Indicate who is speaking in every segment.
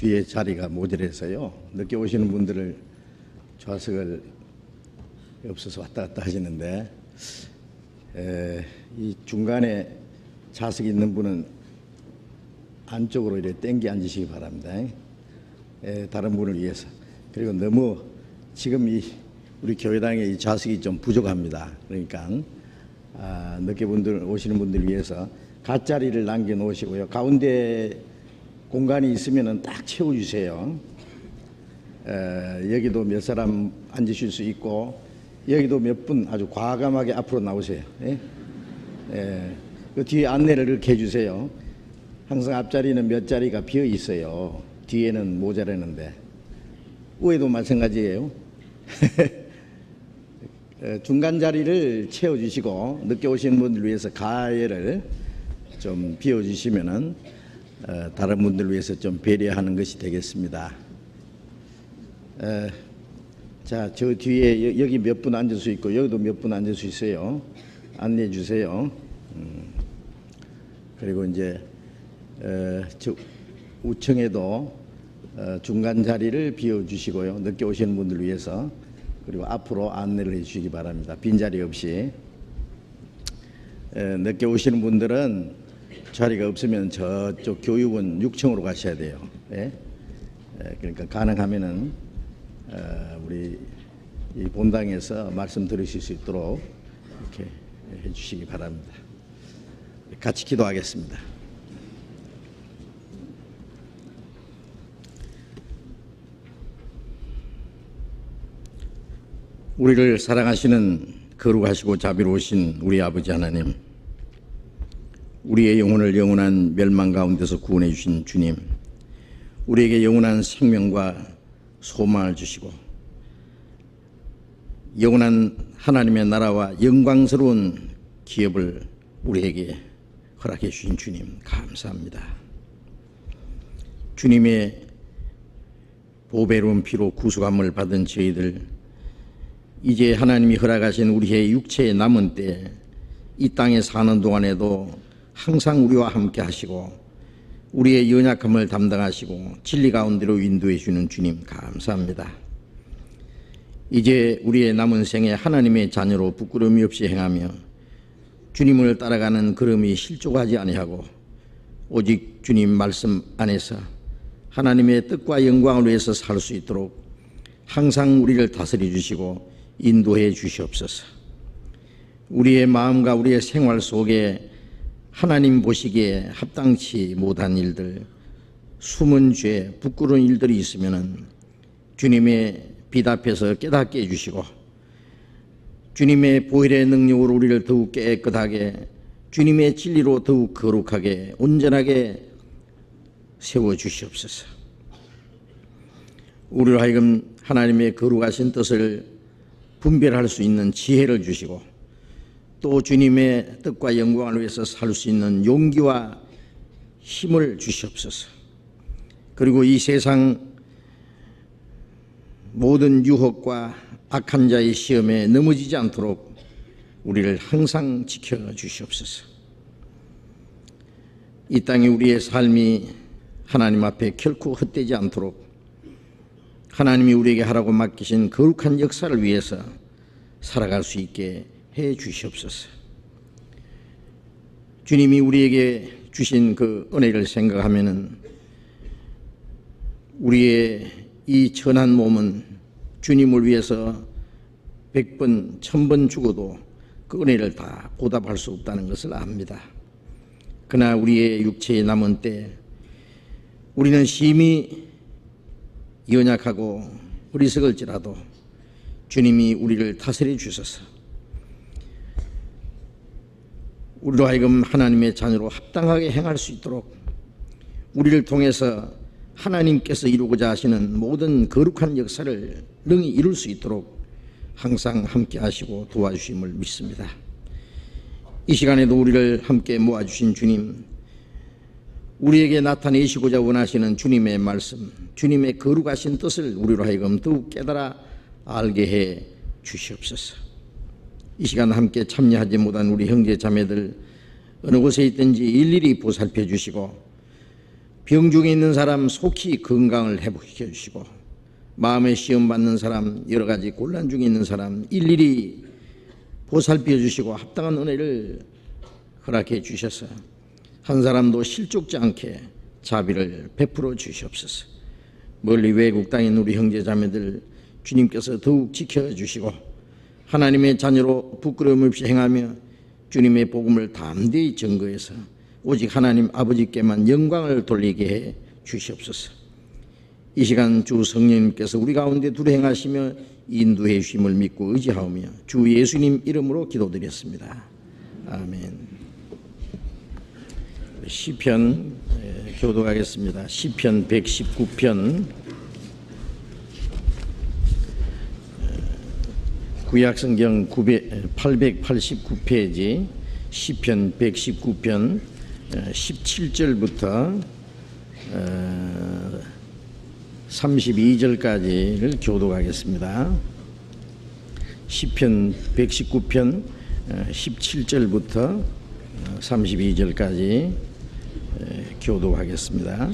Speaker 1: 뒤에 자리가 모자라서요. 늦게 오시는 분들을 좌석을 없어서 왔다 갔다 하시는데 이 중간에 좌석 있는 분은 안쪽으로 이렇게 땡기 앉으시기 바랍니다. 다른 분을 위해서. 그리고 너무 지금 우리 교회당에 이 좌석이 좀 부족합니다. 그러니까 늦게 오시는 분들 위해서 갓자리를 남겨 놓으시고요. 가운데 공간이 있으면은 딱 채워주세요. 여기도 몇 사람 앉으실 수 있고 여기도 몇 분 아주 과감하게 앞으로 나오세요. 그 뒤에 안내를 이렇게 해주세요. 항상 앞자리는 몇 자리가 비어 있어요. 뒤에는 모자라는데 위에도 마찬가지예요. 중간 자리를 채워주시고 늦게 오시는 분들 위해서 가해를 좀 비워주시면은 다른 분들 위해서 좀 배려하는 것이 되겠습니다. 자, 저 뒤에 여기 몇 분 앉을 수 있고 여기도 몇 분 앉을 수 있어요. 안내해 주세요. 그리고 이제 저 우층에도 중간 자리를 비워주시고요. 늦게 오시는 분들 위해서 그리고 앞으로 안내를 해주시기 바랍니다. 빈자리 없이. 늦게 오시는 분들은 자리가 없으면 저쪽 교육원 6층으로 가셔야 돼요. 그러니까 가능하면은 우리 이 본당에서 말씀 들으실 수 있도록 이렇게 해주시기 바랍니다. 같이 기도하겠습니다. 우리를 사랑하시는 거룩하시고 자비로우신 우리 아버지 하나님, 우리의 영혼을 영원한 멸망 가운데서 구원해 주신 주님, 우리에게 영원한 생명과 소망을 주시고 영원한 하나님의 나라와 영광스러운 기업을 우리에게 허락해 주신 주님 감사합니다. 주님의 보배로운 피로 구속함을 받은 저희들, 이제 하나님이 허락하신 우리의 육체의 남은 때 이 땅에 사는 동안에도 항상 우리와 함께 하시고 우리의 연약함을 담당하시고 진리 가운데로 인도해 주는 주님 감사합니다. 이제 우리의 남은 생에 하나님의 자녀로 부끄러움이 없이 행하며 주님을 따라가는 걸음이 실족하지 아니하고 오직 주님 말씀 안에서 하나님의 뜻과 영광을 위해서 살 수 있도록 항상 우리를 다스려 주시고 인도해 주시옵소서. 우리의 마음과 우리의 생활 속에 하나님 보시기에 합당치 못한 일들, 숨은 죄, 부끄러운 일들이 있으면 주님의 빛 앞에서 깨닫게 해주시고 주님의 보혈의 능력으로 우리를 더욱 깨끗하게, 주님의 진리로 더욱 거룩하게 온전하게 세워주시옵소서. 우리로 하여금 하나님의 거룩하신 뜻을 분별할 수 있는 지혜를 주시고 또 주님의 뜻과 영광을 위해서 살 수 있는 용기와 힘을 주시옵소서. 그리고 이 세상 모든 유혹과 악한 자의 시험에 넘어지지 않도록 우리를 항상 지켜주시옵소서. 이 땅에 우리의 삶이 하나님 앞에 결코 헛되지 않도록 하나님이 우리에게 하라고 맡기신 거룩한 역사를 위해서 살아갈 수 있게 해 주시옵소서. 주님이 우리에게 주신 그 은혜를 생각하면은 우리의 이 천한 몸은 주님을 위해서 100번, 1000번 죽어도 그 은혜를 다 보답할 수 없다는 것을 압니다. 그러나 우리의 육체에 남은 때 우리는 심히 연약하고 어리석을지라도 주님이 우리를 다스려 주셔서 우리로 하여금 하나님의 자녀로 합당하게 행할 수 있도록 우리를 통해서 하나님께서 이루고자 하시는 모든 거룩한 역사를 능히 이룰 수 있도록 항상 함께 하시고 도와주심을 믿습니다. 이 시간에도 우리를 함께 모아주신 주님, 우리에게 나타내시고자 원하시는 주님의 말씀, 주님의 거룩하신 뜻을 우리로 하여금 더욱 깨달아 알게 해 주시옵소서. 이 시간 함께 참여하지 못한 우리 형제 자매들 어느 곳에 있든지 일일이 보살펴 주시고 병중에 있는 사람 속히 건강을 회복시켜 주시고 마음에 시험 받는 사람, 여러 가지 곤란 중에 있는 사람 일일이 보살펴 주시고 합당한 은혜를 허락해 주셔서 한 사람도 실족지 않게 자비를 베풀어 주시옵소서. 멀리 외국 땅에 있는 우리 형제 자매들 주님께서 더욱 지켜주시고 하나님의 자녀로 부끄러움 없이 행하며 주님의 복음을 담대히 증거해서 오직 하나님 아버지께만 영광을 돌리게 해 주시옵소서. 이 시간 주 성령님께서 우리 가운데 두루 행하시며 인도해 주심을 믿고 의지하오며 주 예수님 이름으로 기도드렸습니다. 아멘. 시편 교독하겠습니다. 시편 119편 구약성경 889페이지 시편 119편 17절부터 32절까지를 교독하겠습니다. 시편 119편 17절부터 32절까지 교독하겠습니다.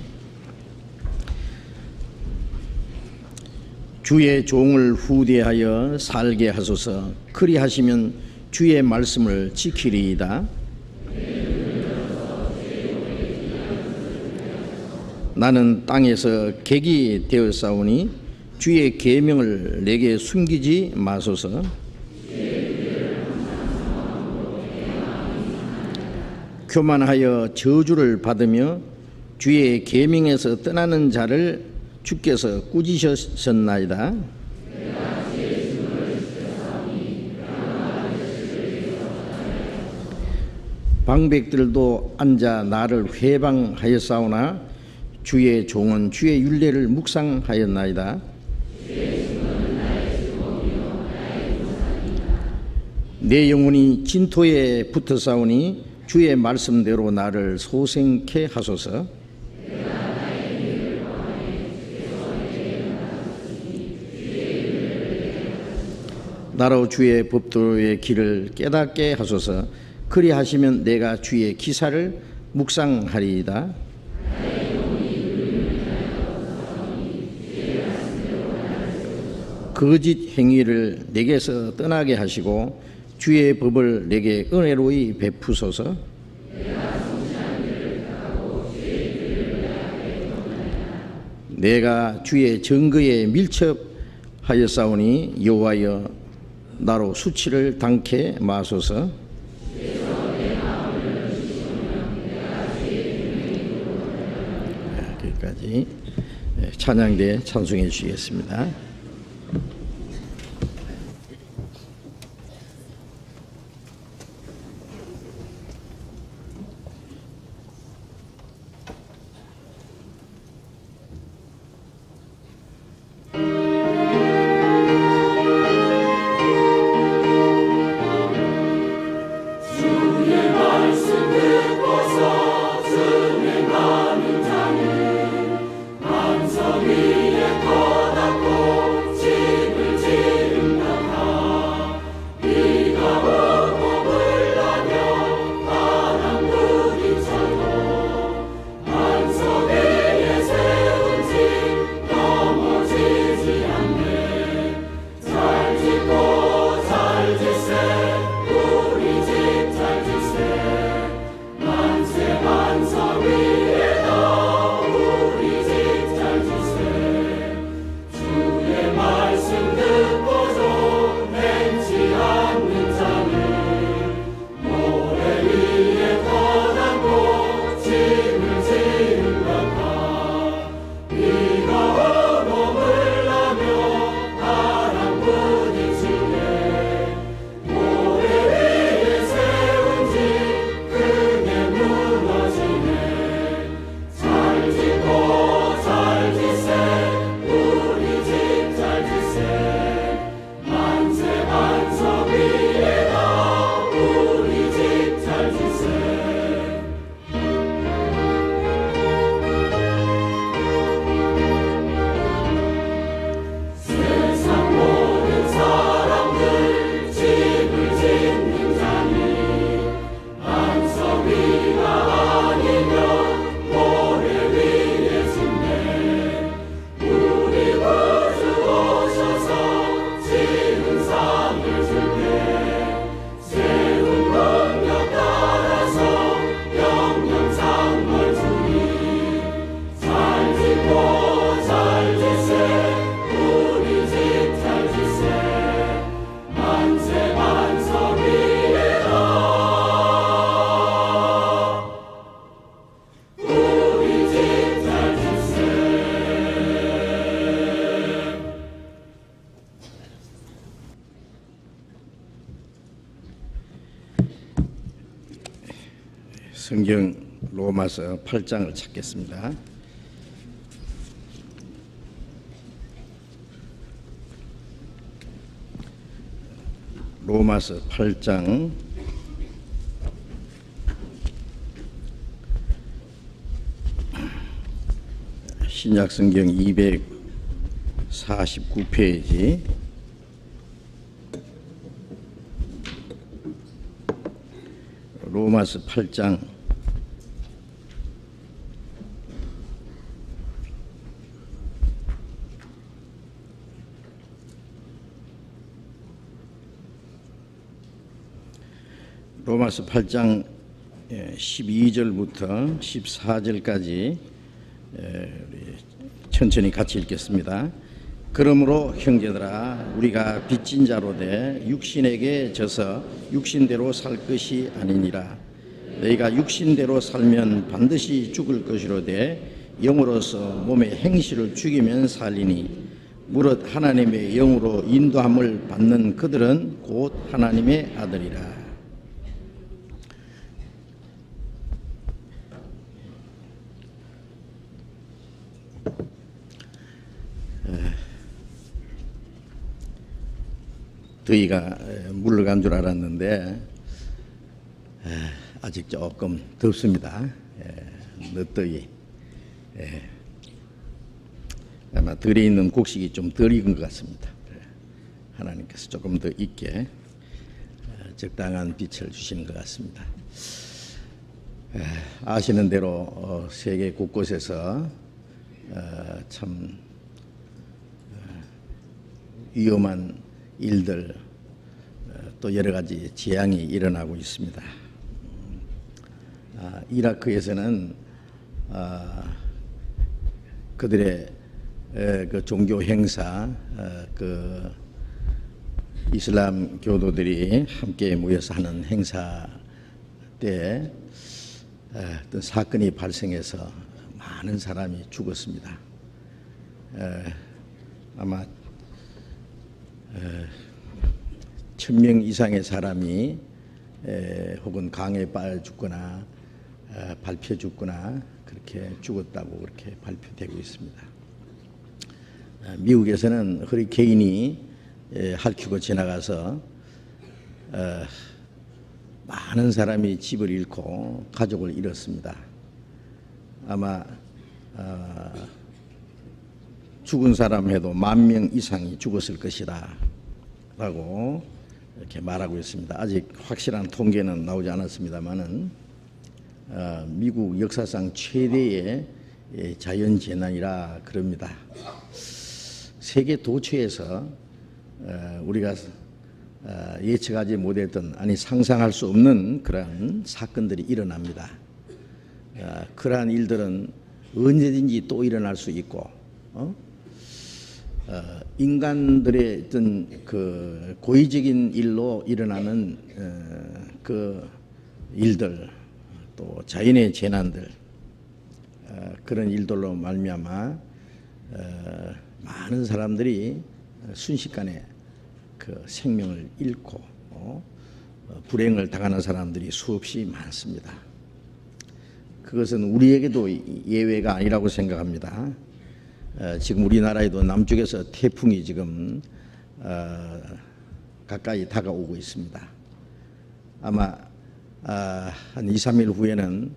Speaker 1: 주의 종을 후대하여 살게 하소서. 그리하시면 주의 말씀을 지키리이다. 나는 땅에서 객이 되었사오니 주의 계명을 내게 숨기지 마소서. 교만하여 저주를 받으며 주의 계명에서 떠나는 자를 주께서 꾸짖으셨나이다. 방백들도 앉아 나를 회방하였사오나 주의 종은 주의 율례를 묵상하였나이다. 내 영혼이 진토에 붙어싸우니 주의 말씀대로 나를 소생케 하소서. 나로 주의 법도의 길을 깨닫게 하소서. 그리하시면 내가 주의 기사를 묵상하리이다. 거짓 행위를 내게서 떠나게 하시고 주의 법을 내게 은혜로이 베푸소서. 내가 주의 증거에 밀접하였사오니 여호와여 나로 수치를 당케 마소서. 여기까지 찬양대 찬송해 주시겠습니다.
Speaker 2: 위에 떠났고
Speaker 1: 성경 로마서 8장을 찾겠습니다. 로마서 8장 신약성경 249페이지 로마서 8장 로마서 8장 12절부터 14절까지 천천히 같이 읽겠습니다. 그러므로 형제들아 우리가 빚진 자로 돼 육신에게 져서 육신대로 살 것이 아니니라. 너희가 육신대로 살면 반드시 죽을 것이로되 영으로서 몸의 행실을 죽이면 살리니 무릇 하나님의 영으로 인도함을 받는 그들은 곧 하나님의 아들이라. 더위가 물러간 줄 알았는데 아직 조금 덥습니다. 늦더위. 아마 덜에 있는 곡식이 좀 덜 익은 것 같습니다. 하나님께서 조금 더 익게 적당한 빛을 주시는 것 같습니다. 아시는 대로 세계 곳곳에서 참 위험한 일들 또 여러 가지 재앙이 일어나고 있습니다. 이라크에서는 그들의 그 종교 행사, 그 이슬람 교도들이 함께 모여서 하는 행사 때 어떤 사건이 발생해서 많은 사람이 죽었습니다. 아마 1000명 이상의 사람이 혹은 강에 빠져 죽거나 밟혀 죽거나 그렇게 죽었다고 그렇게 발표되고 있습니다. 미국에서는 허리케인이 핥히고 지나가서 많은 사람이 집을 잃고 가족을 잃었습니다. 아마 죽은 사람 해도 10,000명 이상이 죽었을 것이다 라고 이렇게 말하고 있습니다. 아직 확실한 통계는 나오지 않았습니다만은 미국 역사상 최대의 자연재난이라 그럽니다. 세계 도처에서 우리가 예측하지 못했던, 아니 상상할 수 없는 그러한 사건들이 일어납니다. 그러한 일들은 언제든지 또 일어날 수 있고 인간들의 어떤 그 고의적인 일로 일어나는 그 일들, 또 자연의 재난들, 그런 일들로 말미암아 많은 사람들이 순식간에 그 생명을 잃고 불행을 당하는 사람들이 수없이 많습니다. 그것은 우리에게도 예외가 아니라고 생각합니다. 지금 우리나라에도 남쪽에서 태풍이 지금 가까이 다가오고 있습니다. 아마 한 2, 3일 후에는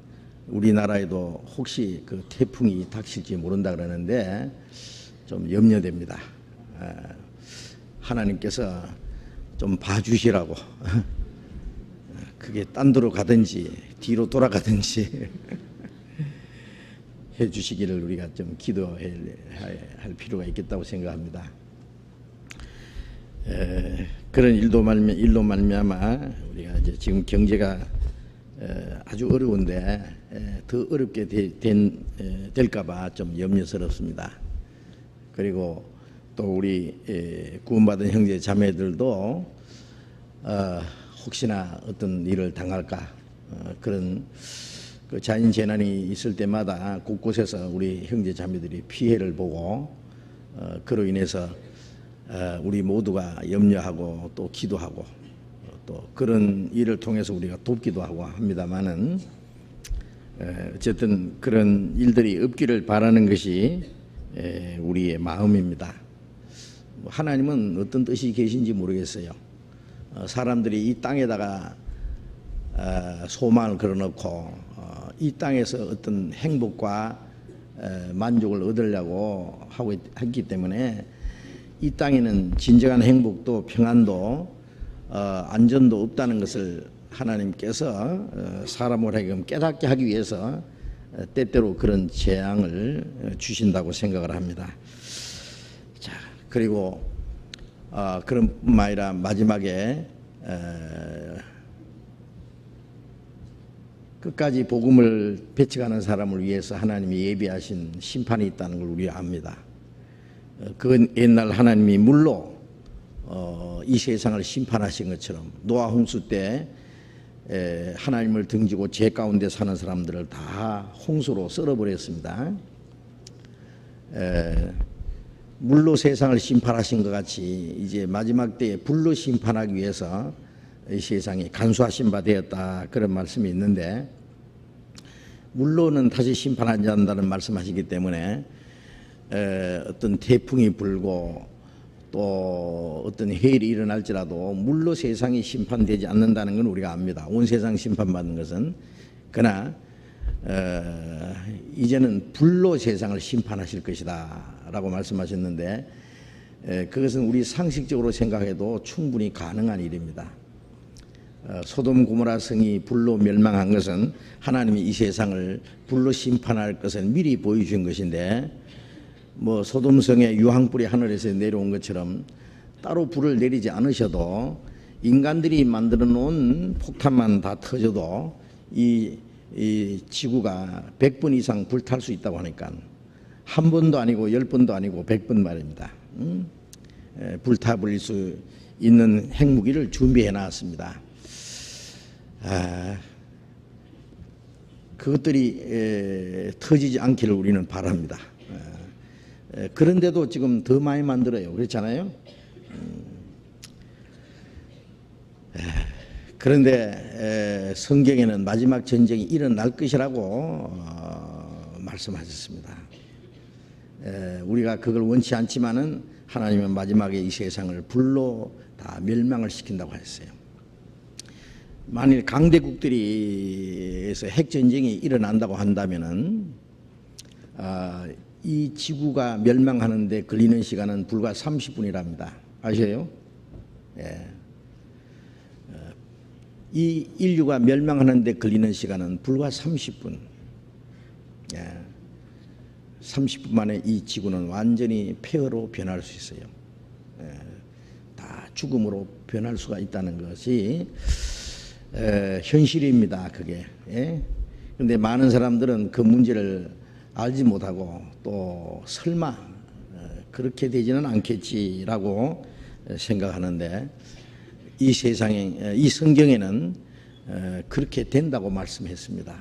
Speaker 1: 우리나라에도 혹시 그 태풍이 닥칠지 모른다 그러는데 좀 염려됩니다. 하나님께서 좀 봐주시라고 그게 딴 데로 가든지 뒤로 돌아가든지 해주시기를 우리가 좀 기도할 필요가 있겠다고 생각합니다. 그런 일로 말미암아 우리가 이제 지금 경제가 아주 어려운데 더 어렵게 될까봐 좀 염려스럽습니다. 그리고 또 우리 구원받은 형제 자매들도 혹시나 어떤 일을 당할까 그런 그 자연 재난이 있을 때마다 곳곳에서 우리 형제 자매들이 피해를 보고 그로 인해서 우리 모두가 염려하고 또 기도하고 또 그런 일을 통해서 우리가 돕기도 하고 합니다만은 어쨌든 그런 일들이 없기를 바라는 것이 우리의 마음입니다. 하나님은 어떤 뜻이 계신지 모르겠어요. 사람들이 이 땅에다가 소망을 걸어놓고 이 땅에서 어떤 행복과 만족을 얻으려고 하고 했기 때문에 이 땅에는 진정한 행복도 평안도 안전도 없다는 것을 하나님께서 사람을 하여금 깨닫게 하기 위해서 때때로 그런 재앙을 주신다고 생각을 합니다. 자, 그리고 그런 뿐만 아니라 마지막에 끝까지 복음을 배척하는 사람을 위해서 하나님이 예비하신 심판이 있다는 걸 우리가 압니다. 그건 옛날 하나님이 물로 이 세상을 심판하신 것처럼 노아 홍수 때 하나님을 등지고 죄 가운데 사는 사람들을 다 홍수로 썰어버렸습니다. 물로 세상을 심판하신 것 같이 이제 마지막 때에 불로 심판하기 위해서 이 세상이 간수하신 바 되었다, 그런 말씀이 있는데, 물로는 다시 심판하지 않는다는 말씀하시기 때문에 어떤 태풍이 불고 또 어떤 해일이 일어날지라도 물로 세상이 심판되지 않는다는 건 우리가 압니다. 온 세상 심판받는 것은. 그러나 이제는 불로 세상을 심판하실 것이다 라고 말씀하셨는데, 그것은 우리 상식적으로 생각해도 충분히 가능한 일입니다. 소돔 고모라 성이 불로 멸망한 것은 하나님이 이 세상을 불로 심판할 것을 미리 보여주신 것인데, 뭐 소돔 성의 유황불이 하늘에서 내려온 것처럼 따로 불을 내리지 않으셔도 인간들이 만들어 놓은 폭탄만 다 터져도 이 지구가 100번 이상 불탈 수 있다고 하니까, 한 번도 아니고 10번도 아니고 100번 말입니다. 불타버릴 수 있는 핵무기를 준비해 놨습니다. 그것들이 터지지 않기를 우리는 바랍니다. 그런데도 지금 더 많이 만들어요. 그렇잖아요. 그런데 성경에는 마지막 전쟁이 일어날 것이라고 말씀하셨습니다. 우리가 그걸 원치 않지만은 하나님은 마지막에 이 세상을 불로 다 멸망을 시킨다고 했어요. 만일 강대국들이에서 핵전쟁이 일어난다고 한다면은 이 지구가 멸망하는데 걸리는 시간은 불과 30분이랍니다. 아세요? 예. 이 인류가 멸망하는데 걸리는 시간은 불과 30분. 예. 30분 만에 이 지구는 완전히 폐허로 변할 수 있어요. 예. 다 죽음으로 변할 수가 있다는 것이 현실입니다. 그게. 그런데 많은 사람들은 그 문제를 알지 못하고 또 설마 그렇게 되지는 않겠지라고 생각하는데, 이 세상에, 이 성경에는 그렇게 된다고 말씀했습니다.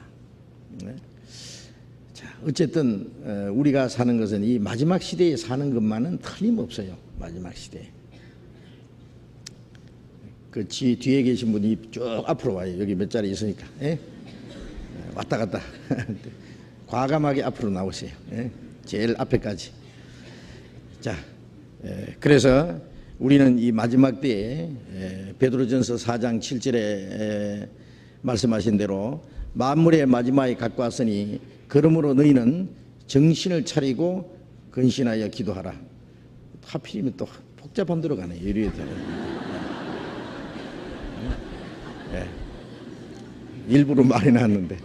Speaker 1: 자, 어쨌든 우리가 사는 것은 이 마지막 시대에 사는 것만은 틀림없어요. 마지막 시대에. 그 뒤에 계신 분이 쭉 앞으로 와요. 여기 몇 자리 있으니까. 왔다 갔다. 과감하게 앞으로 나오세요. 제일 앞에까지. 자, 그래서 우리는 이 마지막 때에 베드로전서 4장 7절에 말씀하신 대로 만물의 마지막에 가까웠으니 그러므로 너희는 정신을 차리고 근신하여 기도하라. 하필이면 또 복잡한 데로 가네. 예리해도. 일부러 말이 나왔는데.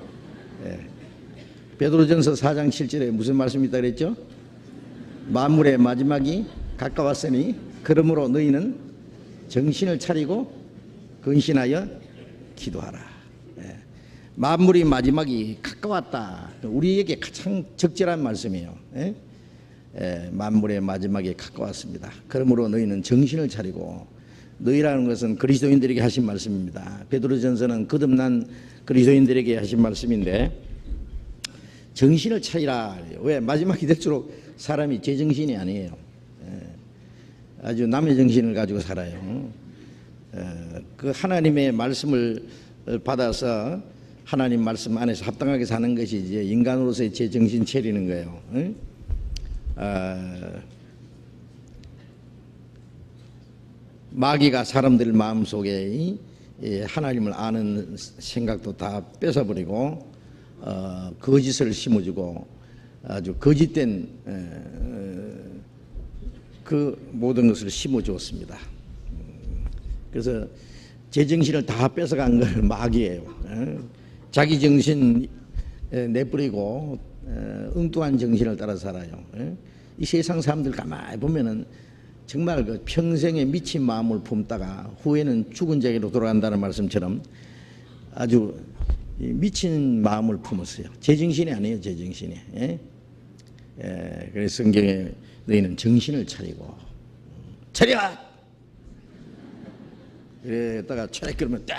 Speaker 1: 베드로전서 4장 7절에 무슨 말씀이 있다 그랬죠? 만물의 마지막이 가까웠으니 그러므로 너희는 정신을 차리고 근신하여 기도하라. 만물의 마지막이 가까웠다. 우리에게 가장 적절한 말씀이에요. 만물의 마지막이 가까웠습니다. 그러므로 너희는 정신을 차리고, 너희라는 것은 그리스도인들에게 하신 말씀입니다. 베드로전서는 거듭난 그리스도인들에게 하신 말씀인데, 정신을 차리라. 왜? 마지막이 될수록 사람이 제 정신이 아니에요. 아주 남의 정신을 가지고 살아요. 그 하나님의 말씀을 받아서 하나님 말씀 안에서 합당하게 사는 것이 이제 인간으로서의 제 정신 차리는 거예요. 응? 마귀가 사람들 마음속에 하나님을 아는 생각도 다 뺏어버리고 거짓을 심어주고 아주 거짓된 그 모든 것을 심어주었습니다. 그래서 제 정신을 다 뺏어간 걸 마귀예요. 자기 정신 내버리고 엉뚱한 정신을 따라 살아요. 이 세상 사람들 가만히 보면은 정말 그 평생에 미친 마음을 품다가 후에는 죽은 자에게로 돌아간다는 말씀처럼 아주 미친 마음을 품었어요. 제 정신이 아니에요, 제 정신이. 그래서 성경에 너희는 정신을 차리고 차려! 그랬다가 차려 그러면 딱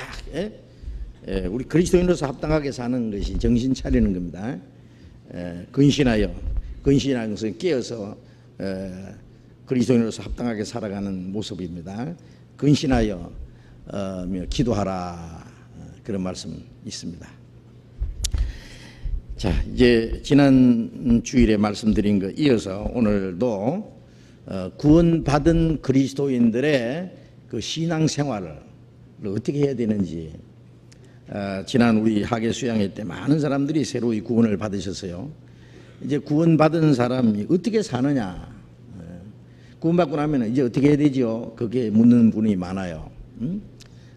Speaker 1: 우리 그리스도인으로서 합당하게 사는 것이 정신 차리는 겁니다. 근신하는 것은 깨어서 그리스도인으로서 합당하게 살아가는 모습입니다. 근신하여 기도하라 그런 말씀 있습니다. 자, 이제 지난 주일에 말씀드린 거 이어서 오늘도 구원받은 그리스도인들의 그 신앙생활을 어떻게 해야 되는지, 지난 우리 학예 수양회 때 많은 사람들이 새로이 구원을 받으셨어요. 이제 구원받은 사람이 어떻게 사느냐, 구원받고 나면 이제 어떻게 해야 되죠? 그게 묻는 분이 많아요.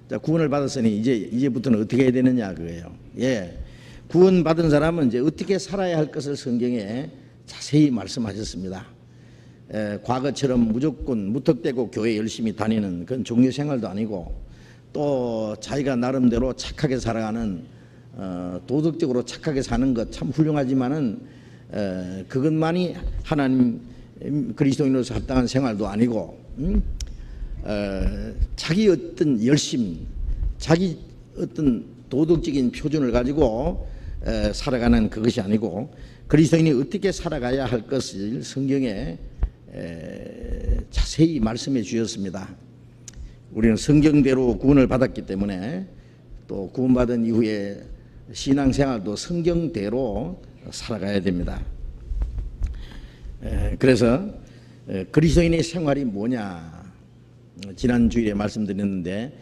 Speaker 1: 자, 구원을 받았으니 이제부터는 어떻게 해야 되느냐 그거예요. 구원받은 사람은 이제 어떻게 살아야 할 것을 성경에 자세히 말씀하셨습니다. 과거처럼 무조건 무턱대고 교회 열심히 다니는 그런 종교 생활도 아니고, 또 자기가 나름대로 착하게 살아가는 도덕적으로 착하게 사는 것 참 훌륭하지만은 그것만이 하나님 그리스도인으로서 합당한 생활도 아니고, 자기 어떤 열심, 자기 어떤 도덕적인 표준을 가지고 살아가는 그것이 아니고, 그리스도인이 어떻게 살아가야 할 것을 성경에 자세히 말씀해 주셨습니다. 우리는 성경대로 구원을 받았기 때문에 또 구원받은 이후에 신앙생활도 성경대로 살아가야 됩니다. 그래서 그리스도인의 생활이 뭐냐, 지난 주일에 말씀드렸는데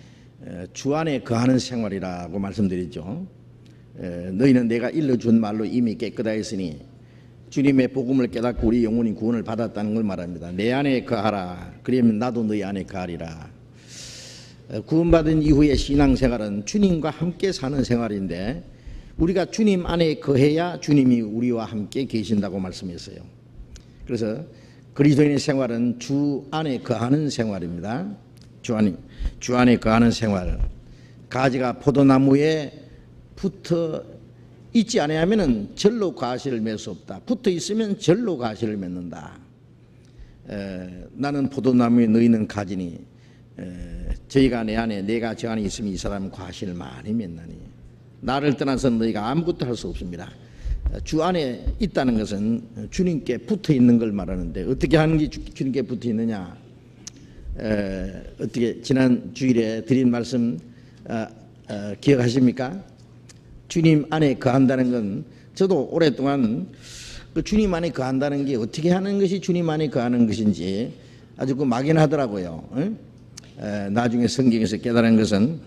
Speaker 1: 주 안에 거하는 생활이라고 말씀드렸죠. 너희는 내가 일러준 말로 이미 깨끗하였으니, 주님의 복음을 깨닫고 우리 영혼이 구원을 받았다는 걸 말합니다. 내 안에 거하라, 그러면 나도 너희 안에 거하리라. 구원받은 이후의 신앙생활은 주님과 함께 사는 생활인데, 우리가 주님 안에 거해야 주님이 우리와 함께 계신다고 말씀했어요. 그래서 그리스도인의 생활은 주 안에 거하는 생활입니다. 주 안에 거하는 생활. 가지가 포도나무에 붙어 있지 아니하면은 절로 과실을 맺을 수 없다. 붙어 있으면 절로 과실을 맺는다. 나는 포도나무에 너희는 가지니 저희가 내 안에 내가 저 안에 있으면 이 사람은 과실을 많이 맺나니, 나를 떠나서 너희가 아무것도 할 수 없습니다. 주 안에 있다는 것은 주님께 붙어 있는 걸 말하는데, 어떻게 하는 게 주님께 붙어 있느냐, 어떻게 지난 주일에 드린 말씀 기억하십니까? 주님 안에 거한다는 건, 저도 오랫동안 그 주님 안에 거한다는 게 어떻게 하는 것이 주님 안에 거하는 것인지 아주 그 막연하더라고요. 나중에 성경에서 깨달은 것은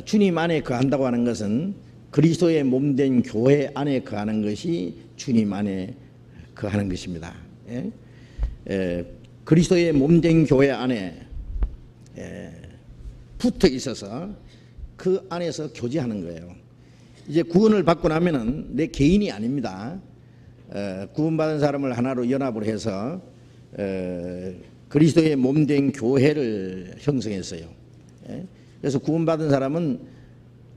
Speaker 1: 주님 안에 거한다고 하는 것은 그리스도의 몸된 교회 안에 거하는 것이 주님 안에 거하는 것입니다. 그리스도의 몸된 교회 안에 붙어 있어서 그 안에서 교제하는 거예요. 이제 구원을 받고 나면은 내 개인이 아닙니다. 구원받은 사람을 하나로 연합을 해서 그리스도의 몸된 교회를 형성했어요. 그래서 구원받은 사람은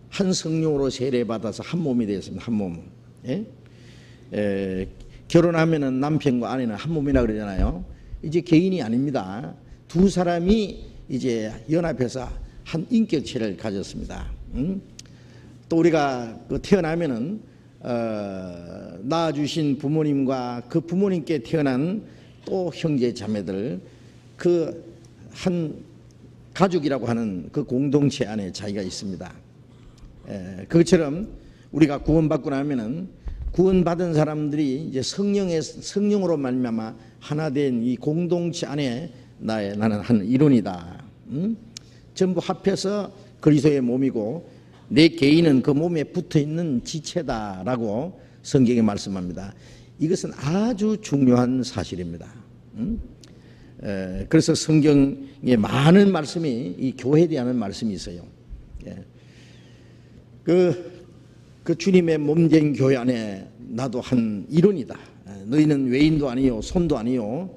Speaker 1: 한 성령으로 세례받아서 한 몸이 되었습니다. 한 몸. 결혼하면은 남편과 아내는 한 몸이라 그러잖아요. 이제 개인이 아닙니다. 두 사람이 이제 연합해서 한 인격체를 가졌습니다. 또 우리가 태어나면은 낳아주신 부모님과 그 부모님께 태어난 또 형제 자매들, 그 한 가족이라고 하는 그 공동체 안에 자기가 있습니다. 그것처럼 우리가 구원받고 나면은 구원받은 사람들이 이제 성령으로 말미암아 하나 된 이 공동체 안에 나는 한 일원이다. 전부 합해서 그리스도의 몸이고 내 개인은 그 몸에 붙어 있는 지체다라고 성경에 말씀합니다. 이것은 아주 중요한 사실입니다. 그래서 성경에 많은 말씀이 이 교회에 대한 말씀이 있어요. 그 주님의 몸된 교회 안에 나도 한 일원이다. 너희는 외인도 아니요 손도 아니요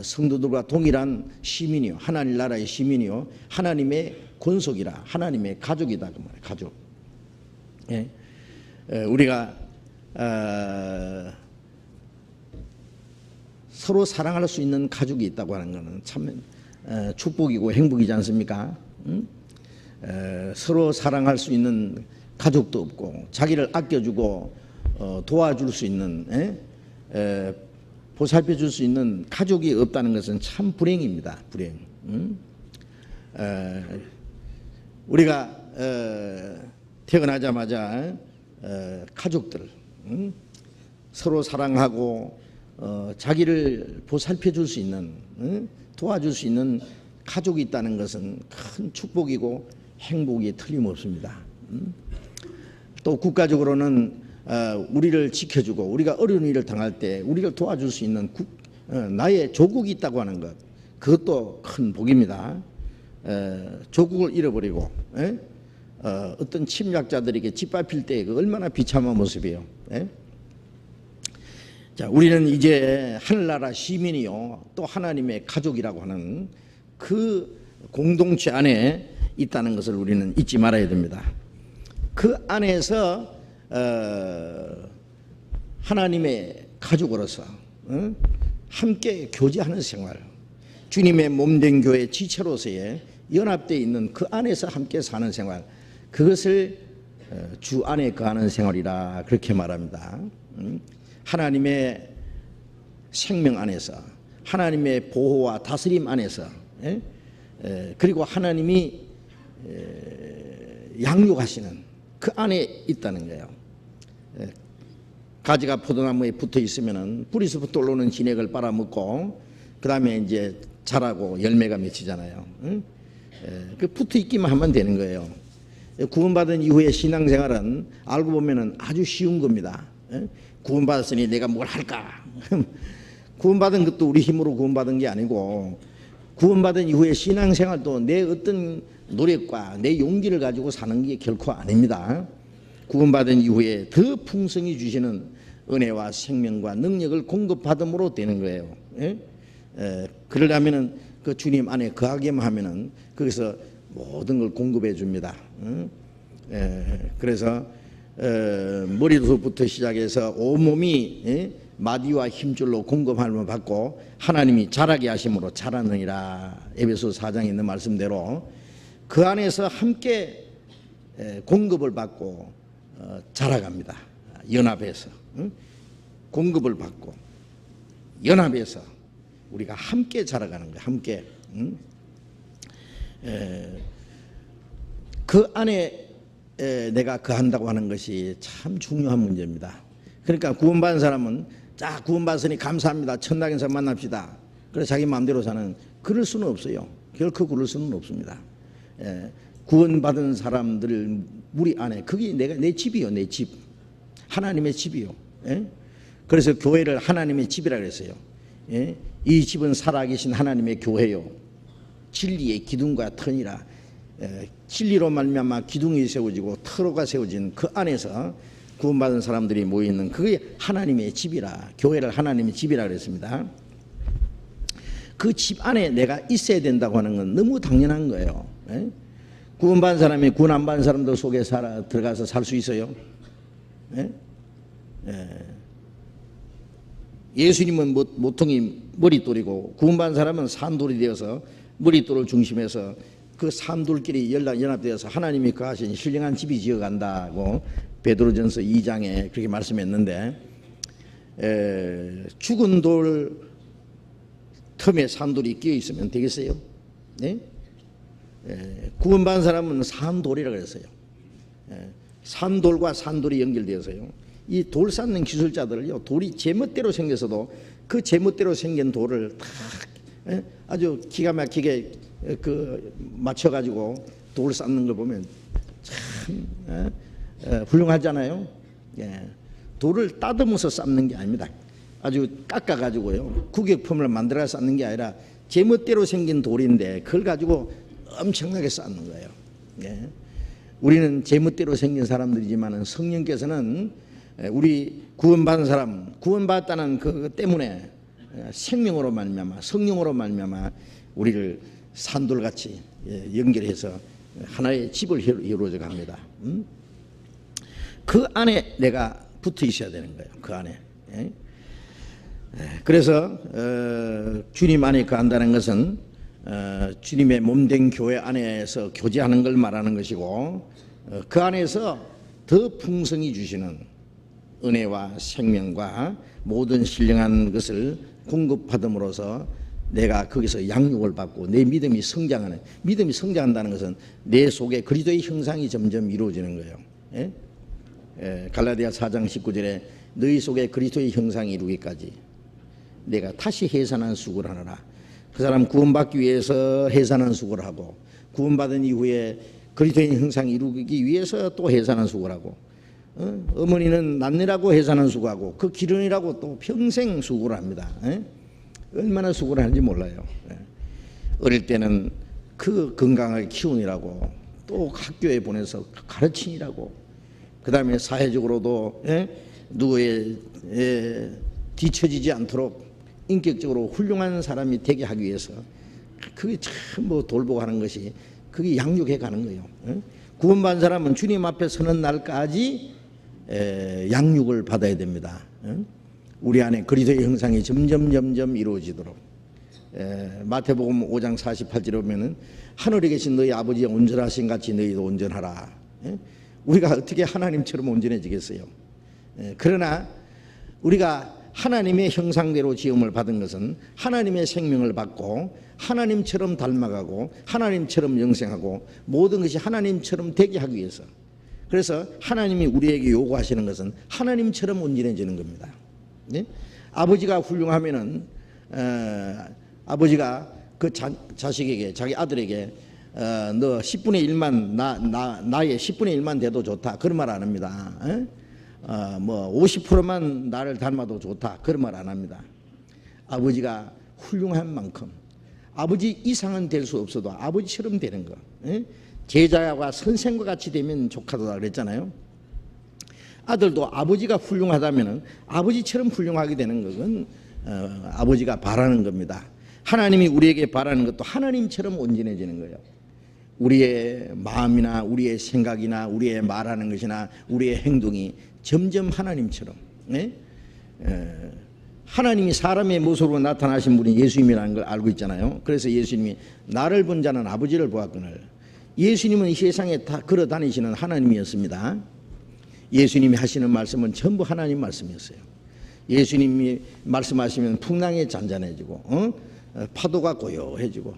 Speaker 1: 성도들과 동일한 시민이요 하나님 나라의 시민이요 하나님의 권속이라 하나님의 가족이다 그 말이에요. 가족. 우리가 서로 사랑할 수 있는 가족이 있다고 하는 것은 참 축복이고 행복이지 않습니까? 서로 사랑할 수 있는 가족도 없고 자기를 아껴주고 도와줄 수 있는 보살펴 줄 수 있는 가족이 없다는 것은 참 불행입니다. 불행. 우리가 태어나자마자 가족들 서로 사랑하고 자기를 보살펴 줄 수 있는 도와줄 수 있는 가족이 있다는 것은 큰 축복이고 행복이 틀림없습니다. 또 국가적으로는 우리를 지켜주고 우리가 어려운 일을 당할 때 우리를 도와줄 수 있는 나의 조국이 있다고 하는 것 그것도 큰 복입니다. 조국을 잃어버리고 어떤 침략자들에게 짓밟힐 때 그 얼마나 비참한 모습이에요. 자, 우리는 이제 하늘나라 시민이요 또 하나님의 가족이라고 하는 그 공동체 안에 있다는 것을 우리는 잊지 말아야 됩니다. 그 안에서 하나님의 가족으로서 함께 교제하는 생활, 주님의 몸된 교회 지체로서의 연합되어 있는 그 안에서 함께 사는 생활, 그것을 주 안에 거하는 생활이라 그렇게 말합니다. 하나님의 생명 안에서 하나님의 보호와 다스림 안에서 그리고 하나님이 양육하시는 그 안에 있다는 거예요. 가지가 포도나무에 붙어 있으면은 뿌리서부터 올라오는 진액을 빨아먹고 그 다음에 이제 자라고 열매가 맺히잖아요. 그 붙어 있기만 하면 되는 거예요. 구원받은 이후의 신앙생활은 알고 보면은 아주 쉬운 겁니다. 구원받았으니 내가 뭘 할까? 구원받은 것도 우리 힘으로 구원받은 게 아니고 구원받은 이후의 신앙생활도 내 어떤 노력과 내 용기를 가지고 사는 게 결코 아닙니다. 구원받은 이후에 더 풍성히 주시는 은혜와 생명과 능력을 공급받음으로 되는 거예요. 그러려면은 그 주님 안에 거하게만 하면은 거기서 모든 걸 공급해 줍니다. 그래서 머리부터 시작해서 온몸이 마디와 힘줄로 공급함을 받고 하나님이 자라게 하심으로 자라느니라. 에베소 4장에 있는 말씀대로 그 안에서 함께 공급을 받고 자라갑니다. 연합해서 공급을 받고 연합해서 우리가 함께 자라가는 거예요. 함께. 그 안에 내가 거한다고 하는 것이 참 중요한 문제입니다. 그러니까 구원받은 사람은 자 구원받으니 감사합니다. 천당에서 만납시다. 그래서 자기 마음대로 사는 그럴 수는 없어요. 결코 그럴 수는 없습니다. 구원받은 사람들 우리 안에 그게 내 집이요. 내 집. 하나님의 집이요. 그래서 교회를 하나님의 집이라 그랬어요. 이 집은 살아계신 하나님의 교회요. 진리의 기둥과 터니라. 진리로 말미암아 기둥이 세워지고 터로가 세워진 그 안에서 구원받은 사람들이 모여있는 그게 하나님의 집이라. 교회를 하나님의 집이라 그랬습니다. 그 집 안에 내가 있어야 된다고 하는 건 너무 당연한 거예요. 구원받은 사람이 구원 안 받은 사람들 속에 들어가서 살 수 있어요? 예수님은 모퉁이 머릿돌이고 구원받은 사람은 산돌이 되어서 머릿돌을 중심해서 그 산돌끼리 연합되어서 하나님이 거하신 신령한 집이 지어간다고 베드로전서 2장에 그렇게 말씀했는데 죽은 돌 틈에 산돌이 끼어 있으면 되겠어요? 구원받은 사람은 산돌이라 그랬어요. 산돌과 산돌이 연결되어서요. 이 돌 쌓는 기술자들을요, 돌이 제멋대로 생겨서도 그 제멋대로 생긴 돌을 다 아주 기가 막히게 맞춰가지고 돌 쌓는 걸 보면 참 훌륭하잖아요. 돌을 따듬어서 쌓는 게 아닙니다. 아주 깎아가지고요, 구격품을 만들어 쌓는 게 아니라 제멋대로 생긴 돌인데 그걸 가지고 엄청나게 쌓는 거예요. 우리는 제멋대로 생긴 사람들이지만 성령께서는 우리 구원받은 사람, 구원받았다는 그 때문에 생명으로 말미암아, 성령으로 말미암아 우리를 산돌같이 연결해서 하나의 집을 이루어져 갑니다. 그 안에 내가 붙어 있어야 되는 거예요. 그 안에. 그래서 주님 안에 거한다는 것은 주님의 몸된 교회 안에서 교제하는 걸 말하는 것이고, 그 안에서 더 풍성히 주시는 은혜와 생명과 모든 신령한 것을 공급받음으로써 내가 거기서 양육을 받고 내 믿음이 성장하는, 믿음이 성장한다는 것은 내 속에 그리스도의 형상이 점점 이루어지는 거예요. 갈라디아 4장 19절에 너희 속에 그리스도의 형상이 이루기까지 내가 다시 해산한 수고를 하느라. 그 사람 구원받기 위해서 해산한 수고를 하고, 구원받은 이후에 그리스도의 형상이 이루기 위해서 또 해산한 수고를 하고, 어머니는 낳느라고 해산한 수고하고 그 기른이라고 또 평생 수고를 합니다. 얼마나 수고를 하는지 몰라요. 어릴 때는 그 건강하게 키우느라고, 또 학교에 보내서 가르치느라고, 그 다음에 사회적으로도 누구에 뒤처지지 않도록 인격적으로 훌륭한 사람이 되게 하기 위해서 그게 참 뭐 돌보고 하는 것이 그게 양육해 가는 거예요. 구원받은 사람은 주님 앞에 서는 날까지 양육을 받아야 됩니다. 우리 안에 그리스도의 형상이 점점 이루어지도록. 마태복음 5장 48절에 보면은 하늘에 계신 너희 아버지의 온전하신 같이 너희도 온전하라. 우리가 어떻게 하나님처럼 온전해지겠어요? 그러나 우리가 하나님의 형상대로 지음을 받은 것은 하나님의 생명을 받고 하나님처럼 닮아가고 하나님처럼 영생하고 모든 것이 하나님처럼 되게 하기 위해서. 그래서 하나님이 우리에게 요구하시는 것은 하나님처럼 온전해지는 겁니다. 아버지가 훌륭하면은 아버지가 그 자식에게, 자기 아들에게 너 10분의 1만 나의 10분의 1만 돼도 좋다, 그런 말 안 합니다. 뭐 50%만 나를 닮아도 좋다, 그런 말 안 합니다. 아버지가 훌륭한 만큼 아버지 이상은 될 수 없어도 아버지처럼 되는 거. 제자와 선생과 같이 되면 족하다 그랬잖아요. 아들도 아버지가 훌륭하다면 아버지처럼 훌륭하게 되는 것은 아버지가 바라는 겁니다. 하나님이 우리에게 바라는 것도 하나님처럼 온전해지는 거예요. 우리의 마음이나 우리의 생각이나 우리의 말하는 것이나 우리의 행동이 점점 하나님처럼. 하나님이 사람의 모습으로 나타나신 분이 예수님이라는 걸 알고 있잖아요. 그래서 예수님이 나를 본 자는 아버지를 보았거늘. 예수님은 이 세상에 다 걸어 다니시는 하나님이었습니다. 예수님이 하시는 말씀은 전부 하나님 말씀이었어요. 예수님이 말씀하시면 풍랑이 잔잔해지고 파도가 고요해지고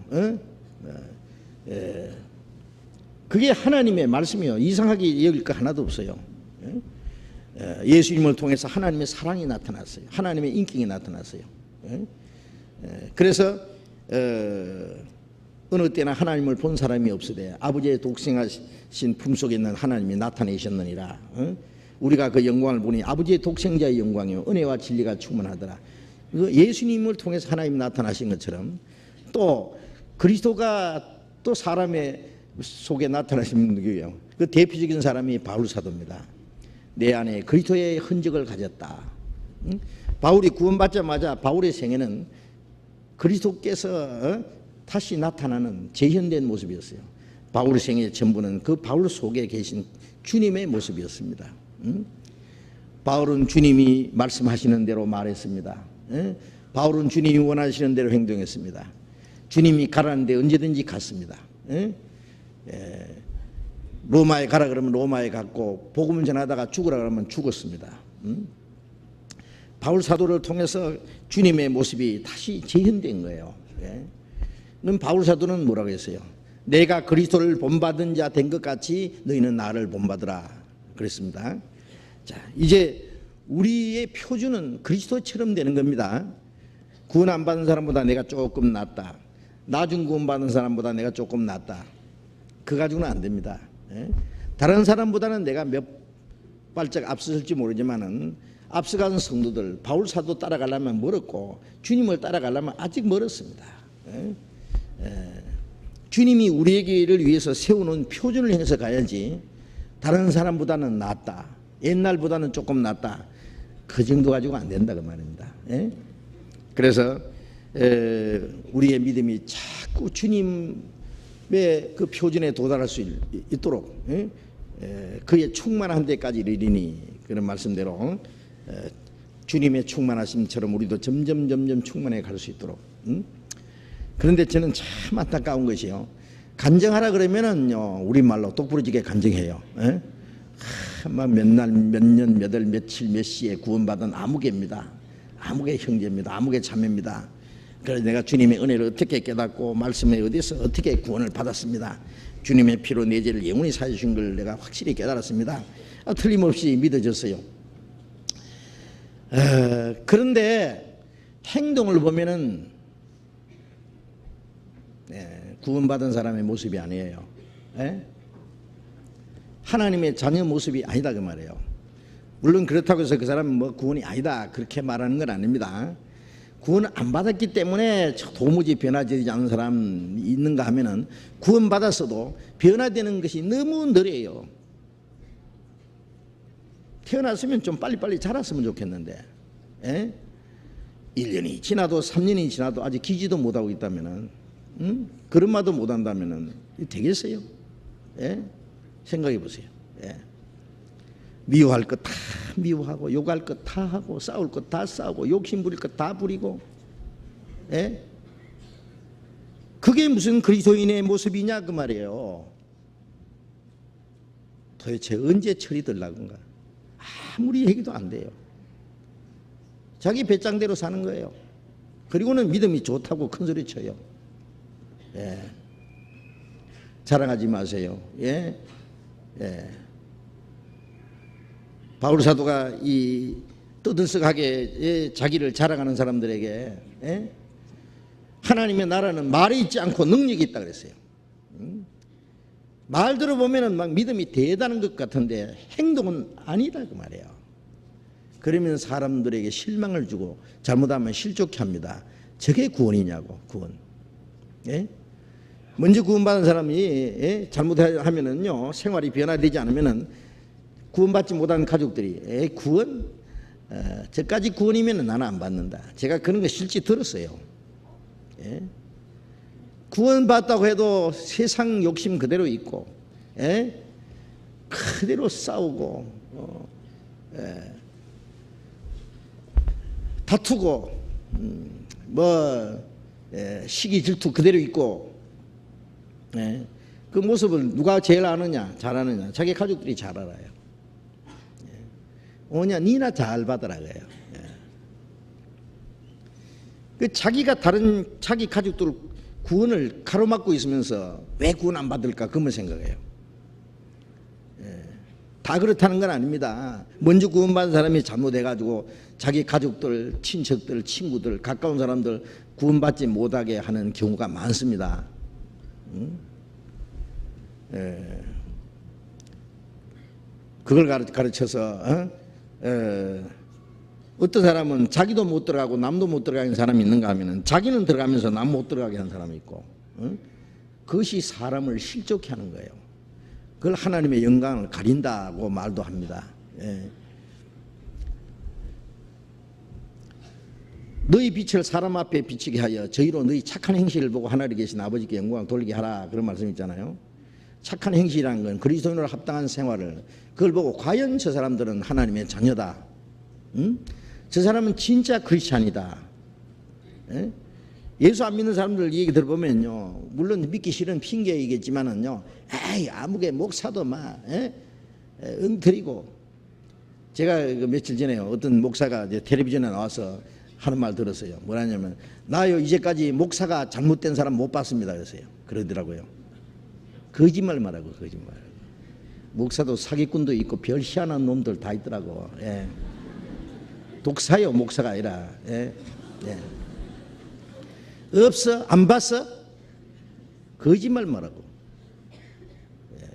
Speaker 1: 그게 하나님의 말씀이에요. 이상하게 여길 거 하나도 없어요. 예수님을 통해서 하나님의 사랑이 나타났어요. 하나님의 인격이 나타났어요. 그래서 어느 때나 하나님을 본 사람이 없으되 아버지의 독생하신 품속에 있는 하나님이 나타내셨느니라. 우리가 그 영광을 보니 아버지의 독생자의 영광이요 은혜와 진리가 충만하더라. 예수님을 통해서 하나님이 나타나신 것처럼 또 그리스도가 또 사람의 속에 나타나신 분이에요. 그 대표적인 사람이 바울 사도입니다. 내 안에 그리스도의 흔적을 가졌다. 바울이 구원받자마자 바울의 생애는 그리스도께서 다시 나타나는 재현된 모습이었어요. 바울의 생애 전부는 그 바울 속에 계신 주님의 모습이었습니다. 바울은 주님이 말씀하시는 대로 말했습니다. 바울은 주님이 원하시는 대로 행동했습니다. 주님이 가라는데 언제든지 갔습니다. 로마에 가라 그러면 로마에 갔고 복음을 전하다가 죽으라 그러면 죽었습니다. 바울 사도를 통해서 주님의 모습이 다시 재현된 거예요. 바울 사도는 뭐라고 했어요? 내가 그리스도를 본받은 자 된 것 같이 너희는 나를 본받으라 그랬습니다. 자, 이제 우리의 표준은 그리스도처럼 되는 겁니다. 구원 안 받은 사람보다 내가 조금 낫다. 나중 구원 받은 사람보다 내가 조금 낫다. 그 가지고는 안 됩니다. 다른 사람보다는 내가 몇 발짝 앞섰을지 모르지만은 앞서가는 성도들, 바울 사도 따라가려면 멀었고 주님을 따라가려면 아직 멀었습니다. 주님이 우리에게를 위해서 세우는 표준을 향해서 가야지 다른 사람보다는 낫다, 옛날보다는 조금 낫다, 그 정도 가지고 안 된다 그 말입니다. 그래서 우리의 믿음이 자꾸 주님의 그 표준에 도달할 수 있도록 그의 충만한 데까지 이르리니, 그런 말씀대로 주님의 충만하심처럼 우리도 점점 충만해 갈 수 있도록. 그런데 저는 참 안타까운 것이요, 간증하라 그러면은요 우리말로 똑부러지게 간증해요. 막 몇 날, 몇 년, 몇 월, 며칠, 몇 시에 구원받은 아무개입니다. 아무개 형제입니다. 아무개 자매입니다. 그래서 내가 주님의 은혜를 어떻게 깨닫고 말씀에 어디서 어떻게 구원을 받았습니다. 주님의 피로 내 죄를 영원히 사주신 걸 내가 확실히 깨달았습니다. 틀림없이 믿어졌어요. 그런데 행동을 보면은 구원받은 사람의 모습이 아니에요. 하나님의 자녀 모습이 아니다 그 말이에요. 물론 그렇다고 해서 그 사람은 뭐 구원이 아니다 그렇게 말하는 건 아닙니다. 구원을 안 받았기 때문에 도무지 변화되지 않는 사람이 있는가 하면은 구원받았어도 변화되는 것이 너무 느려요. 태어났으면 좀 빨리빨리 자랐으면 좋겠는데 1년이 지나도 3년이 지나도 아직 기지도 못하고 있다면은 걸음마도 못한다면은 되겠어요? 생각해 보세요. 미워할 것 다 미워하고 욕할 것 다 하고 싸울 것 다 싸우고 욕심 부릴 것 다 부리고, 그게 무슨 그리스도인의 모습이냐 그 말이에요. 도대체 언제 철이 들라건가? 아무리 얘기도 안 돼요. 자기 배짱대로 사는 거예요. 그리고는 믿음이 좋다고 큰 소리 쳐요. 자랑하지 마세요. 바울 사도가 이 떠들썩하게 자기를 자랑하는 사람들에게 하나님의 나라는 말이 있지 않고 능력이 있다 그랬어요. 말 들어보면은 막 믿음이 대단한 것 같은데 행동은 아니다 그 말이에요. 그러면 사람들에게 실망을 주고 잘못하면 실족해 합니다. 저게 구원이냐고. 구원. 먼저 구원받은 사람이 잘못하면은요 생활이 변화되지 않으면은 구원받지 못한 가족들이 구원? 저까지 구원이면 나는 안 받는다. 제가 그런 거 실제 들었어요. 구원받다고 해도 세상 욕심 그대로 있고 그대로 싸우고 다투고 시기 질투 그대로 있고, 그 모습을 누가 제일 아느냐 잘 아느냐? 자기 가족들이 잘 알아요. 오냐 니나 잘 받으라 그래요. 그 자기가 다른 자기 가족들 구원을 가로막고 있으면서 왜 구원 안 받을까 그만 생각해요. 다 그렇다는 건 아닙니다. 먼저 구원받은 사람이 잘못해가지고 자기 가족들, 친척들, 친구들, 가까운 사람들 구원받지 못하게 하는 경우가 많습니다. 그걸 가르쳐서 어떤 사람은 자기도 못 들어가고 남도 못 들어가는 사람이 있는가 하면은 자기는 들어가면서 남 못 들어가게 하는 사람이 있고, 그것이 사람을 실족해 하는 거예요. 그걸 하나님의 영광을 가린다고 말도 합니다. 너희 빛을 사람 앞에 비치게 하여 저희로 너희 착한 행실을 보고 하늘에 계신 아버지께 영광을 돌리게 하라, 그런 말씀 있잖아요. 착한 행실이라는 건 그리스도인으로 합당한 생활을, 그걸 보고 과연 저 사람들은 하나님의 자녀다, 저 사람은 진짜 크리스찬이다. 예수 안 믿는 사람들 얘기 들어보면요, 물론 믿기 싫은 핑계이겠지만은요, 에이 아무개 목사도 막 엉터리고. 제가 며칠 전에요, 어떤 목사가 이제 텔레비전에 나와서 하는 말 들었어요. 뭐라냐면 나요 이제까지 목사가 잘못된 사람 못 봤습니다 그랬어요. 그러더라고요. 거짓말 말하고 거짓말. 목사도 사기꾼도 있고 별 희한한 놈들 다 있더라고. 예. 독사요, 목사가 아니라. 예. 예. 없어? 안 봤어? 거짓말 말하고. 예.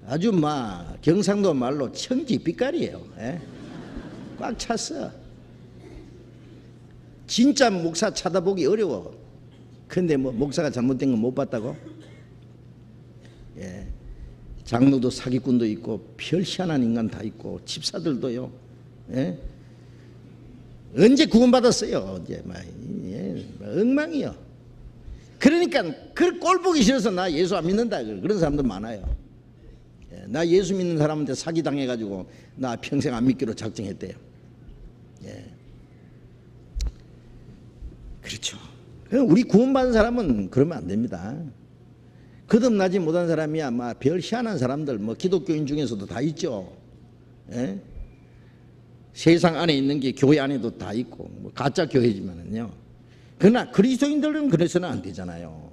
Speaker 1: 아주 막 경상도 말로 청지빛깔이에요. 예. 꽉 찼어. 진짜 목사 찾아보기 어려워. 근데 뭐 목사가 잘못된 거 못 봤다고? 예. 장로도 사기꾼도 있고 별 희한한 인간 다 있고 집사들도요. 예? 언제 구원받았어요? 언제 막 예, 엉망이요. 그러니까 그 꼴 보기 싫어서 나 예수 안 믿는다 그런 사람들 많아요. 예, 나 예수 믿는 사람한테 사기 당해가지고 나 평생 안 믿기로 작정했대요. 예. 그렇죠. 우리 구원받은 사람은 그러면 안 됩니다. 거듭나지 못한 사람이야 막 별 희한한 사람들 뭐 기독교인 중에서도 다 있죠. 예? 세상 안에 있는 게 교회 안에도 다 있고 뭐 가짜 교회지만은요. 그러나 그리스도인들은 그래서는 안 되잖아요.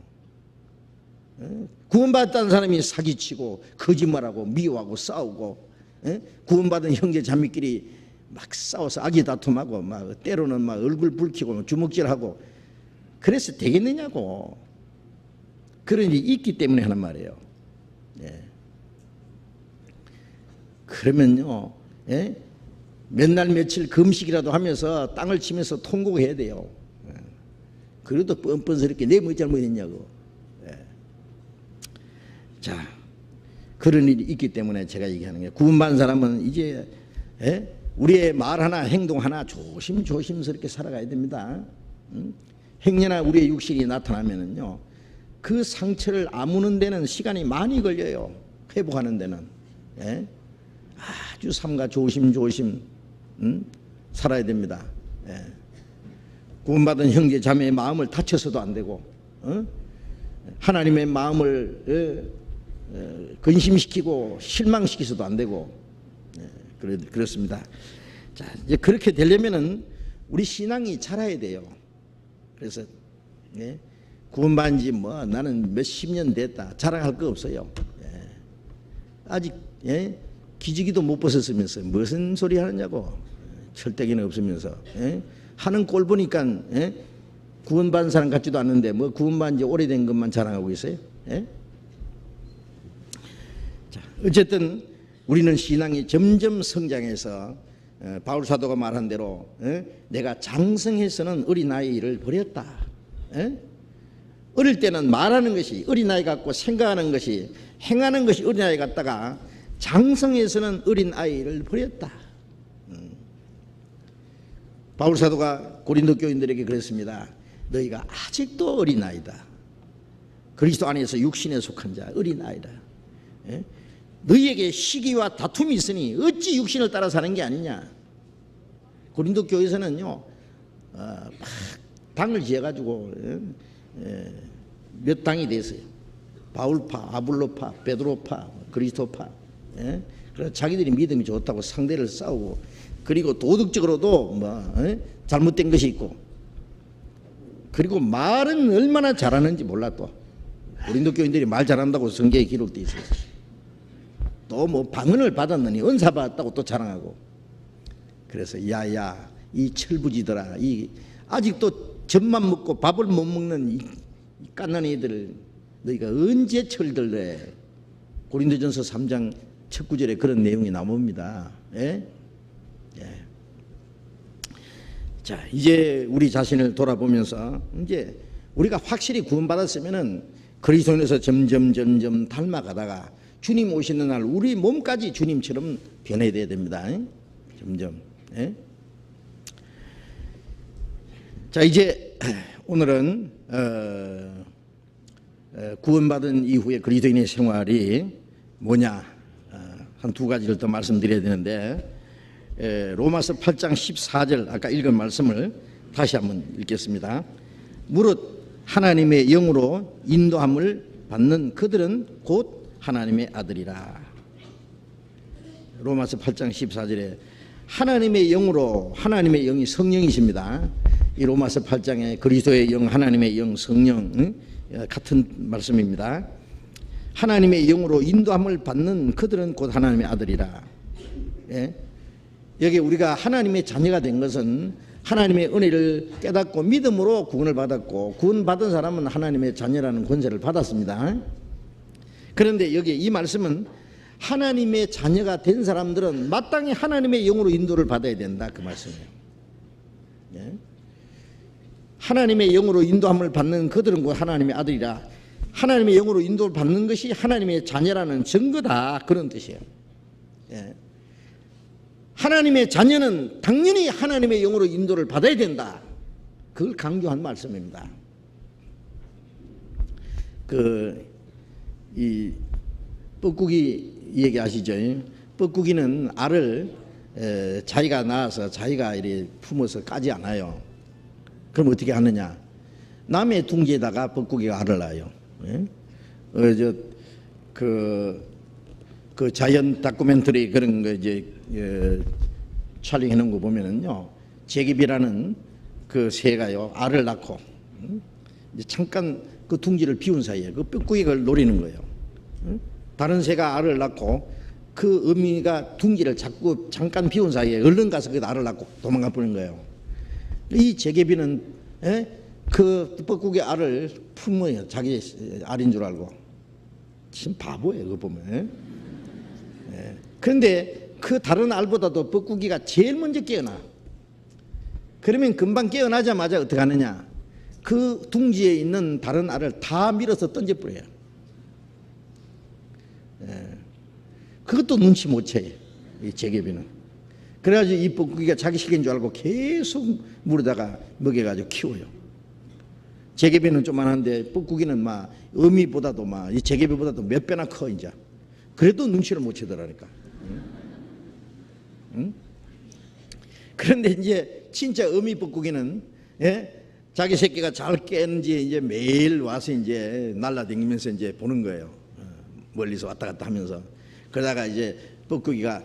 Speaker 1: 예? 구원받았다는 사람이 사기치고 거짓말하고 미워하고 싸우고 예? 구원받은 형제 자매끼리 막 싸워서 악의 다툼하고 막 때로는 막 얼굴 붉히고 주먹질하고 그래서 되겠느냐고. 그런 일이 있기 때문에 하는 말이에요. 예. 그러면요, 예? 몇 날 며칠 금식이라도 하면서 땅을 치면서 통곡해야 돼요. 예. 그래도 뻔뻔스럽게 내 뭐 잘못했냐고. 예. 자, 그런 일이 있기 때문에 제가 얘기하는 게 구원받은 사람은 이제 예? 우리의 말 하나 행동 하나 조심스럽게 살아가야 됩니다. 행여나 우리의 육신이 나타나면은요. 그 상처를 아무는 데는 시간이 많이 걸려요. 회복하는 데는. 예? 아주 삼가 조심 살아야 됩니다. 예. 구원받은 형제 자매의 마음을 다쳐서도 안 되고 하나님의 마음을 근심시키고 실망시키서도 안 되고 그렇습니다. 자, 이제 그렇게 되려면은 우리 신앙이 자라야 돼요. 그래서 예? 구원받은 지 뭐 나는 몇십 년 됐다 자랑할 거 없어요. 예. 아직 예? 기지기도 못 벗었으면서 무슨 소리 하느냐고. 철대기는 없으면서 예? 하는 꼴 보니까 예? 구원받은 사람 같지도 않는데 뭐 구원받은 지 오래된 것만 자랑하고 있어요. 예? 자, 어쨌든 우리는 신앙이 점점 성장해서 바울 사도가 말한 대로 내가 장성해서는 어린아이를 버렸다. 어릴 때는 말하는 것이 어린아이 같고 생각하는 것이 행하는 것이 어린아이 같다가 장성해서는 어린아이를 버렸다. 바울 사도가 고린도 교인들에게 그랬습니다. 너희가 아직도 어린아이다. 그리스도 안에서 육신에 속한 자 어린아이다. 너희에게 시기와 다툼이 있으니 어찌 육신을 따라 사는 게 아니냐. 고린도 교회에서는요 막 당을 지어가지고 몇 당이 됐어요. 바울파, 아볼로파, 베드로파, 그리스도파. 그래서 자기들이 믿음이 좋다고 상대를 싸우고 그리고 도덕적으로도 뭐 잘못된 것이 있고 그리고 말은 얼마나 잘하는지 몰라. 또 고린도 교인들이 말 잘한다고 성경에 기록되어 있어요. 또 뭐 방언을 받았느니 은사 받았다고 또 자랑하고. 그래서 야야 이 철부지더라, 이 아직도 젖만 먹고 밥을 못 먹는 이 깐난이들 너희가 언제 철들래. 고린도전서 3장 첫 구절에 그런 내용이 나옵니다. 예? 예. 자, 이제 우리 자신을 돌아보면서 이제 우리가 확실히 구원받았으면은 그리스도인에서 점점 닮아가다가 주님 오시는 날 우리 몸까지 주님처럼 변해야 됩니다. 점점. 예? 자, 이제 오늘은 구원받은 이후에 그리스도인의 생활이 뭐냐 한 두 가지를 더 말씀드려야 되는데 로마서 8장 14절 아까 읽은 말씀을 다시 한번 읽겠습니다. 무릇 하나님의 영으로 인도함을 받는 그들은 곧 하나님의 아들이라. 로마서 8장 14절에 하나님의 영으로, 하나님의 영이 성령이십니다. 이 로마서 8장에 그리스도의 영, 하나님의 영, 성령 같은 말씀입니다. 하나님의 영으로 인도함을 받는 그들은 곧 하나님의 아들이라. 예? 여기 우리가 하나님의 자녀가 된 것은 하나님의 은혜를 깨닫고 믿음으로 구원을 받았고, 구원받은 사람은 하나님의 자녀라는 권세를 받았습니다. 그런데 여기 이 말씀은 하나님의 자녀가 된 사람들은 마땅히 하나님의 영으로 인도를 받아야 된다, 그 말씀이에요. 예? 하나님의 영으로 인도함을 받는 그들은 곧 하나님의 아들이라. 하나님의 영으로 인도를 받는 것이 하나님의 자녀라는 증거다, 그런 뜻이에요. 예. 하나님의 자녀는 당연히 하나님의 영으로 인도를 받아야 된다, 그걸 강조한 말씀입니다. 이 뻐꾸기 얘기하시죠? 뻐꾸기는 알을 자기가 낳아서 자기가 이렇게 품어서 까지 않아요. 그럼 어떻게 하느냐? 남의 둥지에다가 뻐꾸기가 알을 낳아요. 예? 그 자연 다큐멘터리 그런 거 이제 촬영해 놓은 거 보면은요, 제기비라는 그 새가요 알을 낳고 이제 잠깐 그 둥지를 비운 사이에 그 뻐꾸기가 노리는 거예요. 다른 새가 알을 낳고 그 어미가 둥지를 자꾸 잠깐 비운 사이에 얼른 가서 그 알을 낳고 도망가 버리는 거예요. 이 제개비는 그 뻐꾸기 알을 품어요. 자기 알인 줄 알고. 참 바보예요, 그거 보면. 그런데 그 다른 알보다도 뻐꾸기가 제일 먼저 깨어나. 그러면 금방 깨어나자마자 어떻게 하느냐? 그 둥지에 있는 다른 알을 다 밀어서 던져버려요. 그것도 눈치 못 채요, 이 제개비는. 그래가지고 이 뻐꾸기가 자기 식인 줄 알고 계속 물에다가 먹여가지고 키워요. 제개비는 조만한데 뻐꾸기는 막 어미보다도 막 이 제개비보다도 몇 배나 커 이제. 그래도 눈치를 못 채더라니까. 응? 그런데 이제 진짜 어미 뻐꾸기는 자기 새끼가 잘 깨는지 이제 매일 와서 이제 날라다니면서 이제 보는 거예요. 멀리서 왔다 갔다 하면서. 그러다가 이제 뻐꾸기가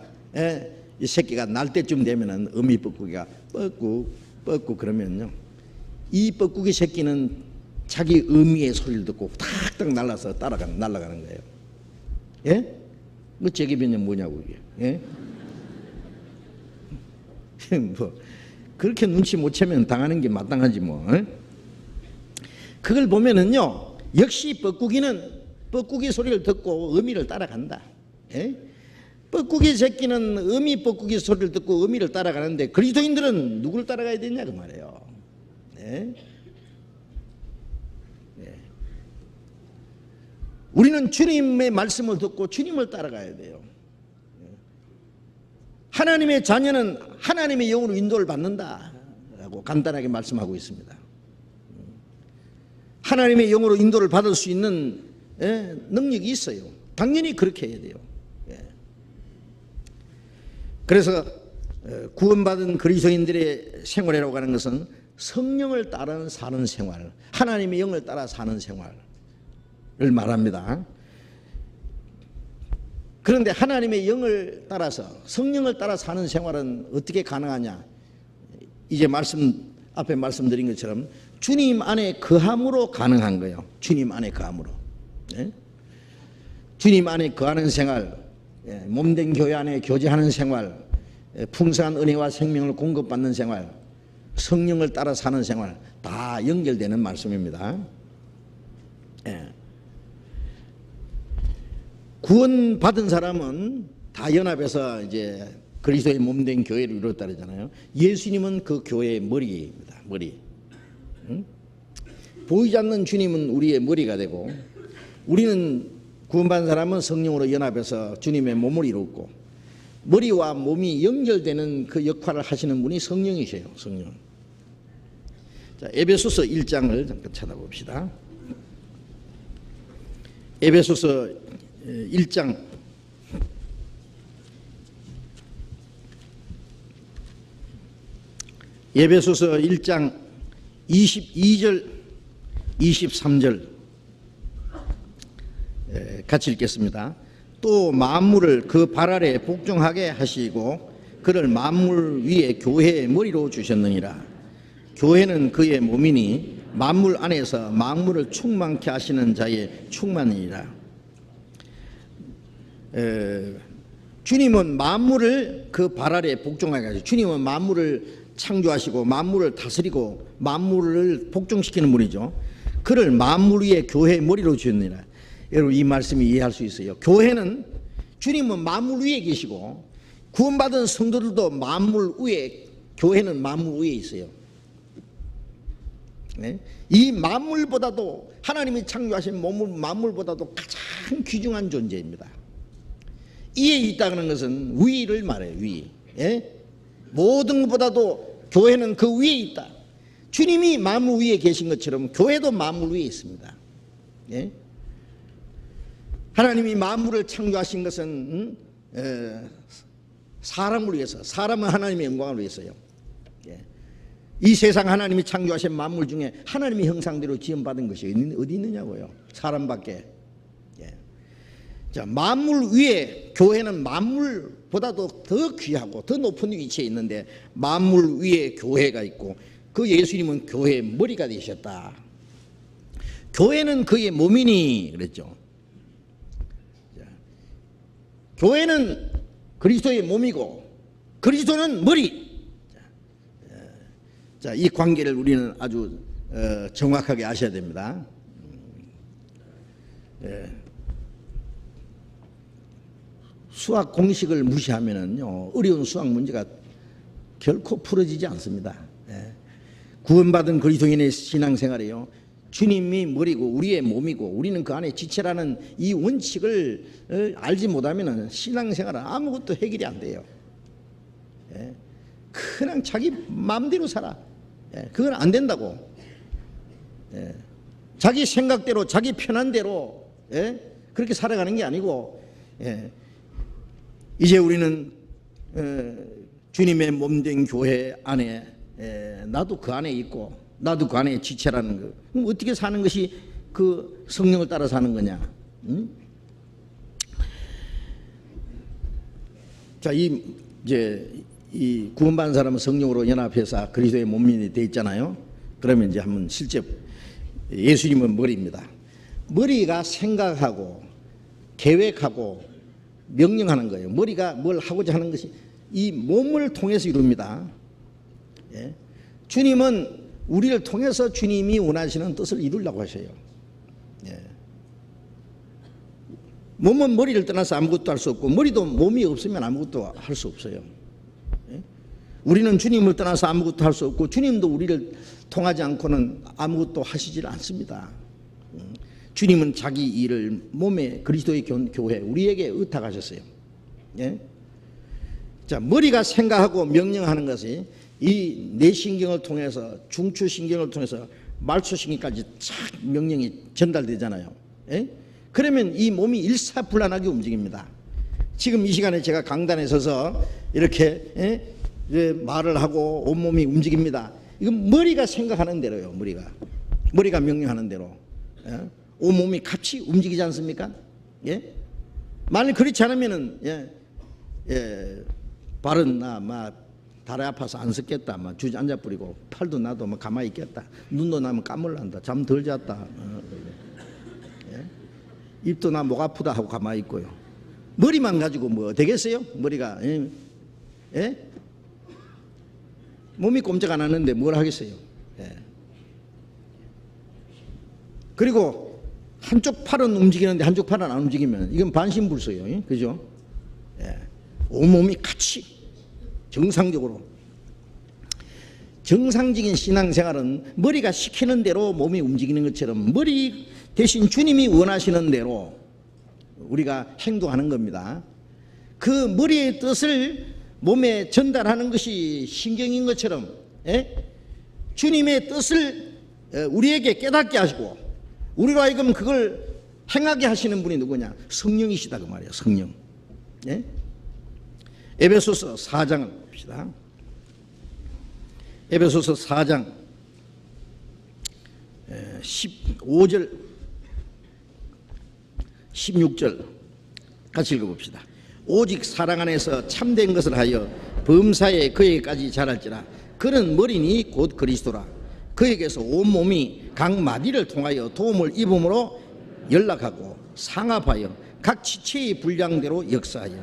Speaker 1: 이 새끼가 날 때쯤 되면은 어미 뻐꾸기가 뻐꾸 그러면요, 이 뻐꾸기 새끼는 자기 어미의 소리를 듣고 탁탁 날라서 날아가는 거예요. 예? 뭐 제개비는 뭐냐고 이게. 예? 뭐 그렇게 눈치 못 채면 당하는 게 마땅하지 뭐. 그걸 보면은요, 역시 뻐꾸기는 뻐꾸기 소리를 듣고 어미를 따라간다. 예? 뻐꾸기 새끼는 어미 뻐꾸기 소리를 듣고 어미를 따라가는데 그리스도인들은 누구를 따라가야 되냐 그 말이에요. 네? 네. 우리는 주님의 말씀을 듣고 주님을 따라가야 돼요. 하나님의 자녀는 하나님의 영으로 인도를 받는다라고 간단하게 말씀하고 있습니다. 하나님의 영으로 인도를 받을 수 있는 능력이 있어요. 당연히 그렇게 해야 돼요. 그래서 구원받은 그리스도인들의 생활이라고 하는 것은 성령을 따라 사는 생활, 하나님의 영을 따라 사는 생활을 말합니다. 그런데 하나님의 영을 따라서 성령을 따라 사는 생활은 어떻게 가능하냐? 이제 앞에 말씀드린 것처럼 주님 안에 거함으로 가능한 거예요. 주님 안에 거함으로. 주님 안에 거하는 생활, 몸된 교회 안에 교제하는 생활, 풍성한 은혜와 생명을 공급받는 생활, 성령을 따라 사는 생활, 다 연결되는 말씀입니다. 구원받은 사람은 다 연합해서 이제 그리스도의 몸된 교회를 이루었다 그러잖아요. 예수님은 그 교회의 머리입니다. 머리. 보이지 않는 주님은 우리의 머리가 되고, 우리는 구원받은 사람은 성령으로 연합해서 주님의 몸을 이루었고, 머리와 몸이 연결되는 그 역할을 하시는 분이 성령이세요. 성령. 자, 에베소서 1장을 잠깐 찾아봅시다. 에베소서 1장 에베소서 1장 22절 23절 같이 읽겠습니다. 또 만물을 그 발 아래 복종하게 하시고 그를 만물 위에 교회의 머리로 주셨느니라. 교회는 그의 몸이니 만물 안에서 만물을 충만케 하시는 자의 충만이니라. 주님은 만물을 그 발 아래 복종하게 하시고, 주님은 만물을 창조하시고 만물을 다스리고 만물을 복종시키는 분이죠. 그를 만물 위에 교회의 머리로 주셨느니라. 여러분, 이 말씀이 이해할 수 있어요. 교회는, 주님은 만물 위에 계시고 구원받은 성도들도 만물 위에, 교회는 만물 위에 있어요. 네? 이 만물보다도, 하나님이 창조하신 만물보다도 가장 귀중한 존재입니다. 위에 있다는 것은 위를 말해요. 위. 예? 모든 것보다도 교회는 그 위에 있다. 주님이 만물 위에 계신 것처럼 교회도 만물 위에 있습니다. 예? 하나님이 만물을 창조하신 것은 사람을 위해서, 사람은 하나님의 영광을 위해서요. 예. 이 세상 하나님이 창조하신 만물 중에 하나님의 형상대로 지음받은 것이 어디 있느냐고요. 사람밖에. 예. 자, 만물 위에, 교회는 만물보다도 더 귀하고 더 높은 위치에 있는데, 만물 위에 교회가 있고, 그 예수님은 교회의 머리가 되셨다. 교회는 그의 몸이니 그랬죠. 자, 교회는 그리스도의 몸이고 그리스도는 머리. 자, 이 관계를 우리는 아주 정확하게 아셔야 됩니다. 수학 공식을 무시하면은요, 어려운 수학 문제가 결코 풀어지지 않습니다. 구원받은 그리스도인의 신앙생활이요, 주님이 머리고 우리의 몸이고 우리는 그 안에 지체라는 이 원칙을 알지 못하면 신앙생활은 아무것도 해결이 안 돼요. 그냥 자기 마음대로 살아. 그건 안 된다고. 자기 생각대로, 자기 편한 대로 그렇게 살아가는 게 아니고, 이제 우리는 주님의 몸된 교회 안에, 나도 그 안에 있고 나도 그 안에 지체라는 거. 그럼 어떻게 사는 것이 그 성령을 따라 사는 거냐? 응? 자, 이제 이 구원받은 사람은 성령으로 연합해서 그리스도의 몸이 돼 있잖아요. 그러면 이제 한번 실제, 예수님은 머리입니다. 머리가 생각하고 계획하고 명령하는 거예요. 머리가 뭘 하고자 하는 것이 이 몸을 통해서 이룹니다. 주님은 우리를 통해서 주님이 원하시는 뜻을 이루려고 하셔요. 몸은 머리를 떠나서 아무것도 할 수 없고, 머리도 몸이 없으면 아무것도 할 수 없어요. 우리는 주님을 떠나서 아무것도 할 수 없고, 주님도 우리를 통하지 않고는 아무것도 하시질 않습니다. 주님은 자기 일을 몸에, 그리스도의 교회, 우리에게 의탁하셨어요. 자, 머리가 생각하고 명령하는 것이 이 뇌신경을 통해서, 중추신경을 통해서 말초신경까지 쫙 명령이 전달되잖아요. 그러면 이 몸이 일사불란하게 움직입니다. 지금 이 시간에 제가 강단에 서서 이렇게 말을 하고 온몸이 움직입니다. 이건 머리가 생각하는 대로요. 머리가 명령하는 대로 온몸이 같이 움직이지 않습니까? 만일 그렇지 않으면은 발은 다리 아파서 안 섰겠다, 주저앉아 버리고, 팔도 나도 가만히 있겠다, 눈도 나면 까물란다, 잠 덜 잤다, 입도 나 목 아프다 하고 가만히 있고요. 머리만 가지고 뭐 되겠어요? 머리가 몸이 꼼짝 안 하는데 뭘 하겠어요? 그리고 한쪽 팔은 움직이는데 한쪽 팔은 안 움직이면 이건 반신불수예요. 그죠? 온몸이 같이 정상적으로. 정상적인 신앙생활은 머리가 시키는 대로 몸이 움직이는 것처럼 머리 대신 주님이 원하시는 대로 우리가 행동하는 겁니다. 그 머리의 뜻을 몸에 전달하는 것이 신경인 것처럼 주님의 뜻을 우리에게 깨닫게 하시고 우리로 하여금 그걸 행하게 하시는 분이 누구냐? 성령이시다 그 말이에요. 성령. 에베소서 4장을 봅시다. 에베소서 4장 15절 16절 같이 읽어봅시다. 오직 사랑 안에서 참된 것을 하여 범사에 그에게까지 자랄지라. 그는 머리니 곧 그리스도라. 그에게서 온몸이 각 마디를 통하여 도움을 입음으로 연락하고 상합하여 각 지체의 분량대로 역사하여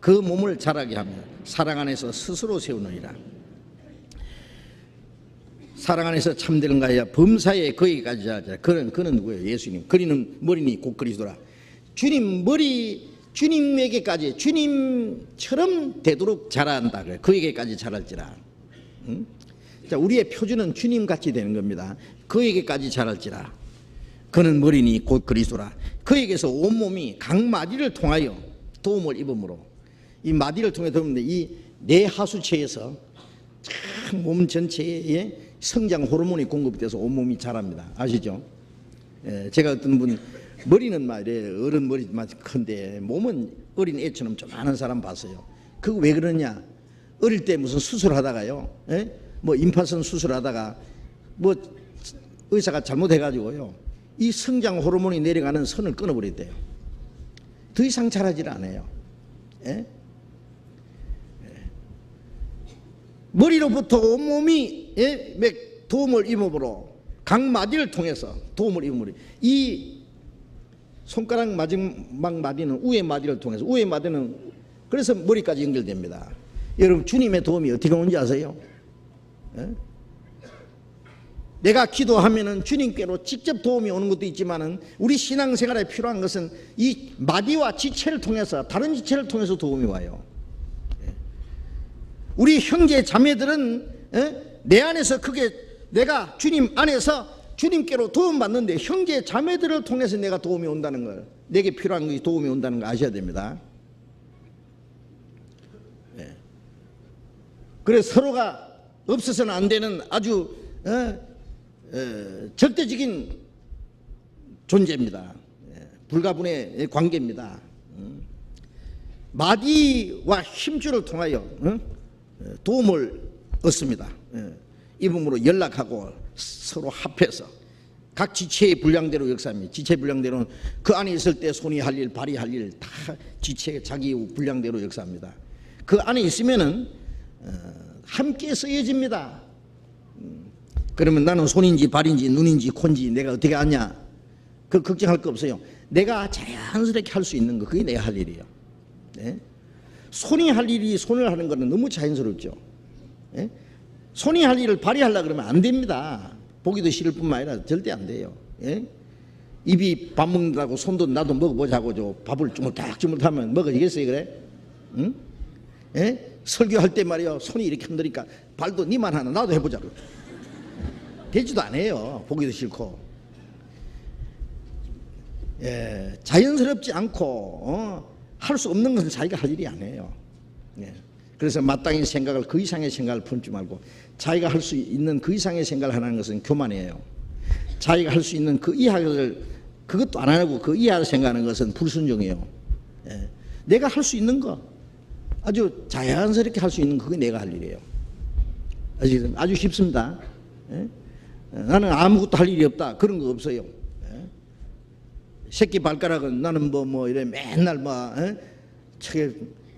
Speaker 1: 그 몸을 자라게 하며 사랑 안에서 스스로 세우느니라. 사랑 안에서 참되는 가야 범사에 거기까지 하자. 그는 누구예요? 예수님. 그리는 머리니 곧 그리스도라. 주님 머리, 주님에게까지 주님처럼 되도록 자란다. 그래. 그에게까지 자랄지라. 응? 자, 우리의 표준은 주님같이 되는 겁니다. 그에게까지 자랄지라. 그는 머리니 곧 그리스도라. 그에게서 온몸이 각 마디를 통하여 도움을 입음으로, 이 마디를 통해 도움인데 이 내 하수체에서 참 몸 전체에 성장 호르몬이 공급돼서 온몸이 자랍니다. 아시죠? 예, 제가 어떤 분 머리는 말이에요. 어른 머리만 큰데 몸은 어린 애처럼 조그마한 사람 봤어요. 그거 왜 그러냐? 어릴 때 무슨 수술하다가요, 예? 뭐 임파선 수술하다가 뭐 의사가 잘못해가지고요, 이 성장 호르몬이 내려가는 선을 끊어버렸대요. 더 이상 자라질 않아요. 예? 머리로부터 온몸이 도움을 입음으로 각 마디를 통해서 도움을 입음으로, 이 손가락 마지막 마디는 우의 마디를 통해서, 우의 마디는 그래서 머리까지 연결됩니다. 여러분 주님의 도움이 어떻게 오는지 아세요? 예? 내가 기도하면은 주님께로 직접 도움이 오는 것도 있지만은 우리 신앙생활에 필요한 것은 이 마디와 지체를 통해서, 다른 지체를 통해서 도움이 와요. 우리 형제 자매들은 내 안에서 그게 내가 주님 안에서 주님께로 도움받는데 형제 자매들을 통해서 내가 도움이 온다는 걸, 내게 필요한 것이 도움이 온다는 걸 아셔야 됩니다. 그래서 서로가 없어서는 안 되는 아주 절대적인 존재입니다. 불가분의 관계입니다. 마디와 힘줄을 통하여 도움을 얻습니다. 입음으로 연락하고 서로 합해서 각 지체의 분량대로 역사합니다. 지체 분량대로는 그 안에 있을 때 손이 할 일, 발이 할 일 다 지체 자기 분량대로 역사합니다. 그 안에 있으면은 함께 쓰여집니다. 그러면 나는 손인지 발인지 눈인지 코인지 내가 어떻게 아냐? 그 걱정할 거 없어요. 내가 자연스럽게 할 수 있는 거, 그게 내가 할 일이에요. 네? 손이 할 일이 손을 하는 거는 너무 자연스럽죠. 예? 손이 할 일을 발이 하려고 그러면 안 됩니다. 보기도 싫을 뿐만 아니라 절대 안 돼요. 예? 입이 밥 먹는다고 손도 나도 먹어보자고 밥을 주물럭주물럭하면 먹어지겠어요? 그래? 응? 예? 설교할 때 말이요, 손이 이렇게 흔드니까 발도 니만 하나 나도 해보자고. 되지도 않아요. 보기도 싫고. 예, 자연스럽지 않고 할 수 없는 것은 자기가 할 일이 아니에요. 예. 그래서 마땅히 생각을, 그 이상의 생각을 품지 말고 자기가 할 수 있는 그 이상의 생각을 하는 것은 교만이에요. 자기가 할 수 있는 그 이하를 그것도 안 하고 그 이하를 생각하는 것은 불순종이에요. 예. 내가 할 수 있는 거, 아주 자연스럽게 할 수 있는 그게 내가 할 일이에요. 아주 쉽습니다. 예? 나는 아무것도 할 일이 없다, 그런 거 없어요. 새끼 발가락은 나는 뭐 이래 맨날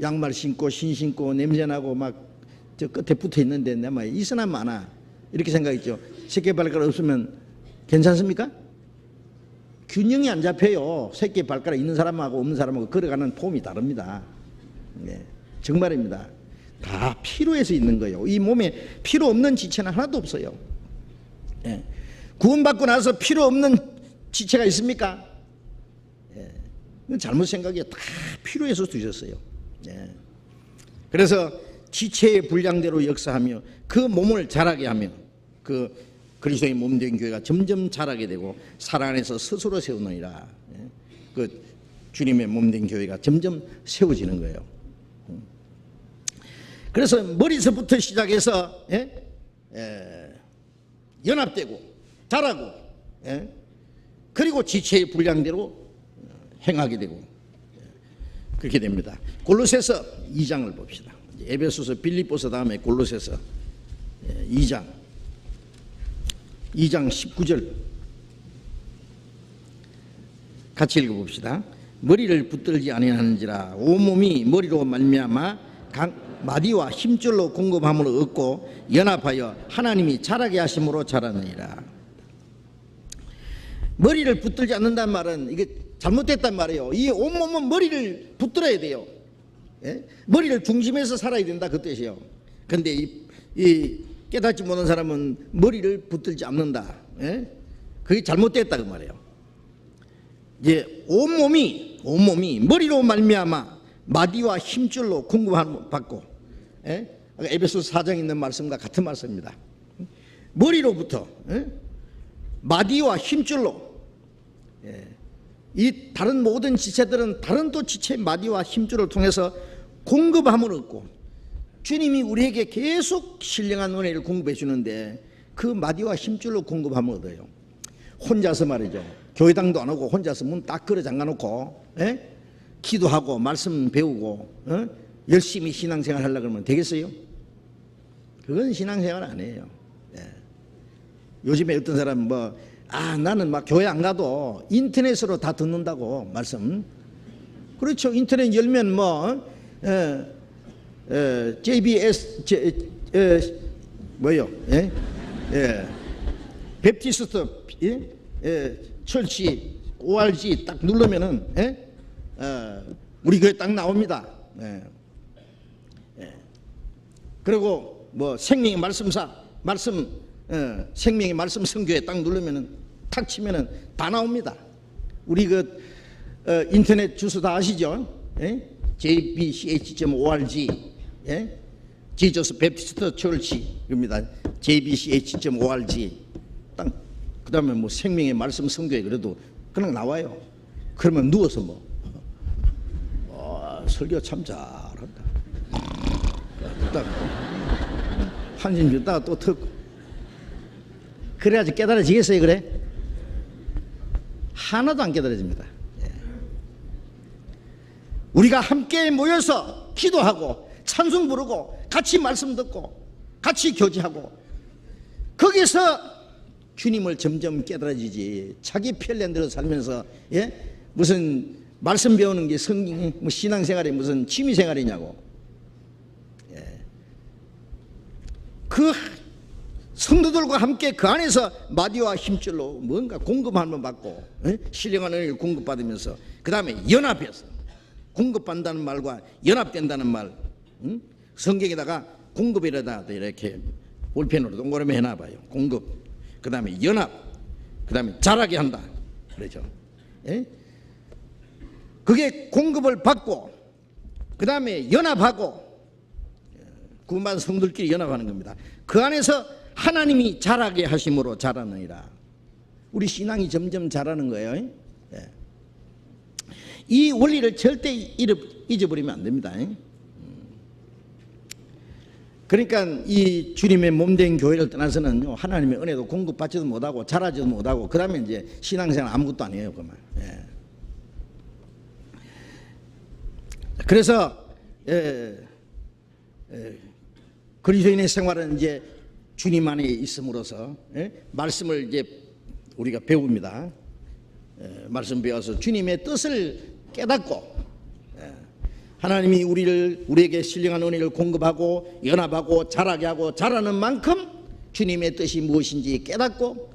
Speaker 1: 양말 신고 신 신고 냄새나고 막 저 끝에 붙어 있는데 내 말 있으나 마나 이렇게 생각했죠. 새끼 발가락 없으면 괜찮습니까? 균형이 안 잡혀요. 새끼 발가락 있는 사람하고 없는 사람하고 걸어가는 폼이 다릅니다. 네, 정말입니다. 다 필요해서 있는 거예요. 이 몸에 필요 없는 지체는 하나도 없어요. 네. 구원받고 나서 필요 없는 지체가 있습니까? 잘못 생각이에요. 다 필요해서 두셨어요. 예. 그래서 지체의 분량대로 역사하며 그 몸을 자라게 하며 그 그리스도의 몸된 교회가 점점 자라게 되고 사랑 안에서 스스로 세우느니라. 예. 그 주님의 몸된 교회가 점점 세워지는 거예요. 그래서 머리서부터 시작해서 연합되고 자라고 그리고 지체의 분량대로 행하게 되고 그렇게 됩니다. 골로새서 2장을 봅시다. 에베소서, 빌립보서 다음에 골로새서 2장 19절 같이 읽어봅시다. 머리를 붙들지 아니하는지라 온몸이 머리로 말미암아 각 마디와 힘줄로 공급함으로 얻고 연합하여 하나님이 자라게 하심으로 자라느니라. 머리를 붙들지 않는다는 말은 이게 잘못됐단 말이에요. 이 온몸은 머리를 붙들어야 돼요. 예? 머리를 중심에서 살아야 된다 그 뜻이에요. 근데 이 깨닫지 못한 사람은 머리를 붙들지 않는다. 예? 그게 잘못됐다 그 말이에요. 이제 온몸이 머리로 말미암아 마디와 힘줄로 공급함을 받고, 예? 에베소서 4장에 있는 말씀과 같은 말씀입니다. 머리로부터, 예? 마디와 힘줄로, 예. 이 다른 모든 지체들은 다른 또 지체의 마디와 힘줄을 통해서 공급함을 얻고, 주님이 우리에게 계속 신령한 은혜를 공급해 주는데 그 마디와 힘줄로 공급함을 얻어요. 혼자서 말이죠, 교회당도 안 오고 혼자서 문 딱 걸어 잠가 놓고, 예? 기도하고 말씀 배우고, 열심히 신앙생활 하려고 그러면 되겠어요? 그건 신앙생활 아니에요. 예. 요즘에 어떤 사람은 나는 막 교회 안 가도 인터넷으로 다 듣는다고 말씀. 그렇죠. 인터넷 열면 JBS 뭐요? 예? 예. 베프티스트 철치 ORG 딱 누르면은, 예? 우리 교회 딱 나옵니다. 예. 예. 그리고 생명의 말씀사 생명의 말씀 선교회 딱 누르면은 탁 치면은 다 나옵니다. 우리 인터넷 주소 다 아시죠? 예? jbch.org, 예? 지저스 베프티스트 철치입니다. jbch.org 딱. 그다음에 생명의 말씀 선교회 그래도 그냥 나와요. 그러면 누워서 설교 참 잘한다. 딱 한심 주다가 또 듣고. 그래야지 깨달아지겠어요, 그래? 하나도 안 깨달아집니다. 예. 우리가 함께 모여서 기도하고 찬송 부르고 같이 말씀 듣고 같이 교제하고 거기서 주님을 점점 깨달아지지, 자기 편견대로 살면서, 예? 무슨 말씀 배우는 게 신앙생활이 무슨 취미생활이냐고. 예. 그 성도들과 함께 그 안에서 마디와 힘줄로 뭔가 공급함을 받고, 예? 신령한 은혜를 공급받으면서 그 다음에 연합해서, 공급받는다는 말과 연합된다는 말, 성경에다가 공급이라다 이렇게 볼펜으로 동그라미 해놔봐요. 공급, 그 다음에 연합, 그 다음에 자라게 한다 그러죠. 예? 그게 공급을 받고 그 다음에 연합하고, 구원받은 성도들끼리 연합하는 겁니다. 그 안에서 하나님이 자라게 하심으로 자라느니라. 우리 신앙이 점점 자라는 거예요. 예. 이 원리를 절대 잊어버리면 안 됩니다. 그러니까 이 주님의 몸된 교회를 떠나서는 하나님의 은혜도 공급받지도 못하고 자라지도 못하고, 그 다음에 이제 신앙생활 아무것도 아니에요. 그만. 예. 그래서 그리스도인의 생활은 이제 주님 안에 있음으로써, 말씀을 이제 우리가 배웁니다. 말씀 배워서 주님의 뜻을 깨닫고, 하나님이 우리에게 신령한 은혜를 공급하고 연합하고 자라게 하고 자라는 만큼 주님의 뜻이 무엇인지 깨닫고,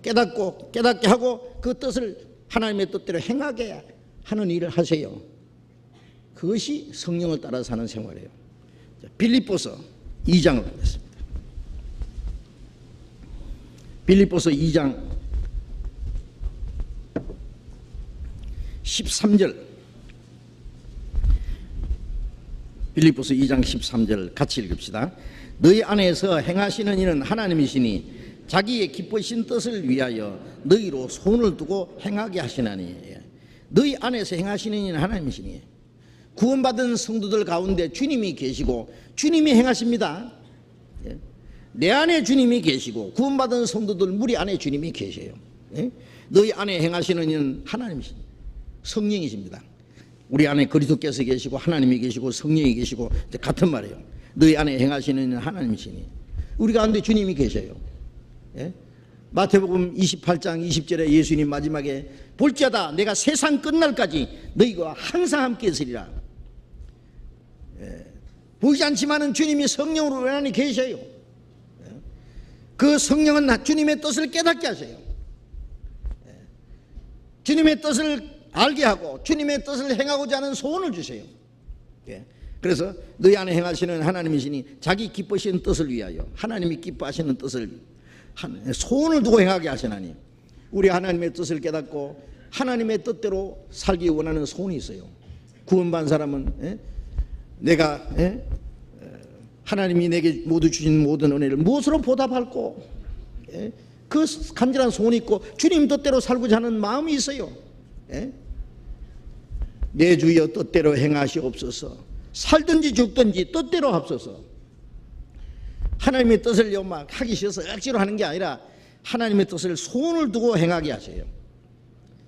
Speaker 1: 깨닫게 하고 그 뜻을 하나님의 뜻대로 행하게 하는 일을 하세요. 그것이 성령을 따라 사는 생활이에요. 빌립보서 2장을 보겠습니다. 빌립보서 2장 13절, 빌립보서 2장 13절 같이 읽읍시다. 너희 안에서 행하시는 이는 하나님이시니 자기의 기쁘신 뜻을 위하여 너희로 손을 두고 행하게 하시나니. 너희 안에서 행하시는 이는 하나님이시니, 구원받은 성도들 가운데 주님이 계시고 주님이 행하십니다. 내 안에 주님이 계시고 구원받은 성도들 무리 안에 주님이 계셔요. 너희 안에 행하시는 이는 하나님이십니다. 성령이십니다. 우리 안에 그리스도께서 계시고 하나님이 계시고 성령이 계시고 같은 말이에요. 너희 안에 행하시는 이는 하나님이시니, 우리 가운데 주님이 계셔요. 마태복음 28장 20절에 예수님 마지막에 볼지어다 내가 세상 끝날까지 너희가 항상 함께 있으리라. 보이지 않지만은 주님이 성령으로 우리 안에 계셔요. 그 성령은 주님의 뜻을 깨닫게 하세요. 주님의 뜻을 알게 하고 주님의 뜻을 행하고자 하는 소원을 주세요. 예. 그래서 너희 안에 행하시는 하나님이시니 자기 기뻐하시는 뜻을 위하여 하나님이 기뻐하시는 뜻을 소원을 두고 행하게 하시나니 우리 하나님의 뜻을 깨닫고 하나님의 뜻대로 살기 원하는 소원이 있어요. 구원받은 사람은 내가 하나님이 내게 모두 주신 모든 은혜를 무엇으로 보답할고 그 간절한 소원이 있고 주님 뜻대로 살고자 하는 마음이 있어요. 내 주여 뜻대로 행하시옵소서. 살든지 죽든지 뜻대로 합소서. 하나님의 뜻을 막 하기 싫어서 억지로 하는 게 아니라 하나님의 뜻을 소원을 두고 행하게 하세요.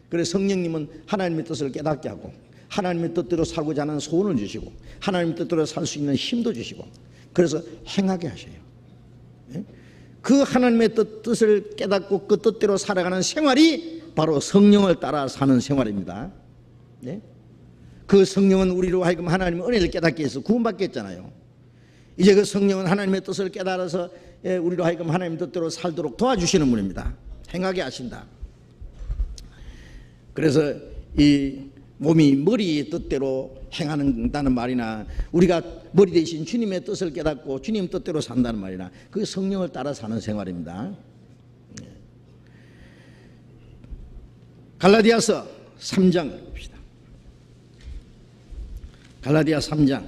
Speaker 1: 그래서 성령님은 하나님의 뜻을 깨닫게 하고 하나님의 뜻대로 살고자 하는 소원을 주시고 하나님의 뜻대로 살 수 있는 힘도 주시고 그래서 행하게 하셔요. 그 하나님의 뜻을 깨닫고 그 뜻대로 살아가는 생활이 바로 성령을 따라 사는 생활입니다. 그 성령은 우리로 하여금 하나님의 은혜를 깨닫게 해서 구원받게 했잖아요. 이제 그 성령은 하나님의 뜻을 깨달아서 우리로 하여금 하나님의 뜻대로 살도록 도와주시는 분입니다. 행하게 하신다. 그래서 이 몸이 머리의 뜻대로 행한다는 말이나 우리가 머리 대신 주님의 뜻을 깨닫고 주님 뜻대로 산다는 말이나 그 성령을 따라 사는 생활입니다. 갈라디아서 3장을 봅시다. 갈라디아 3장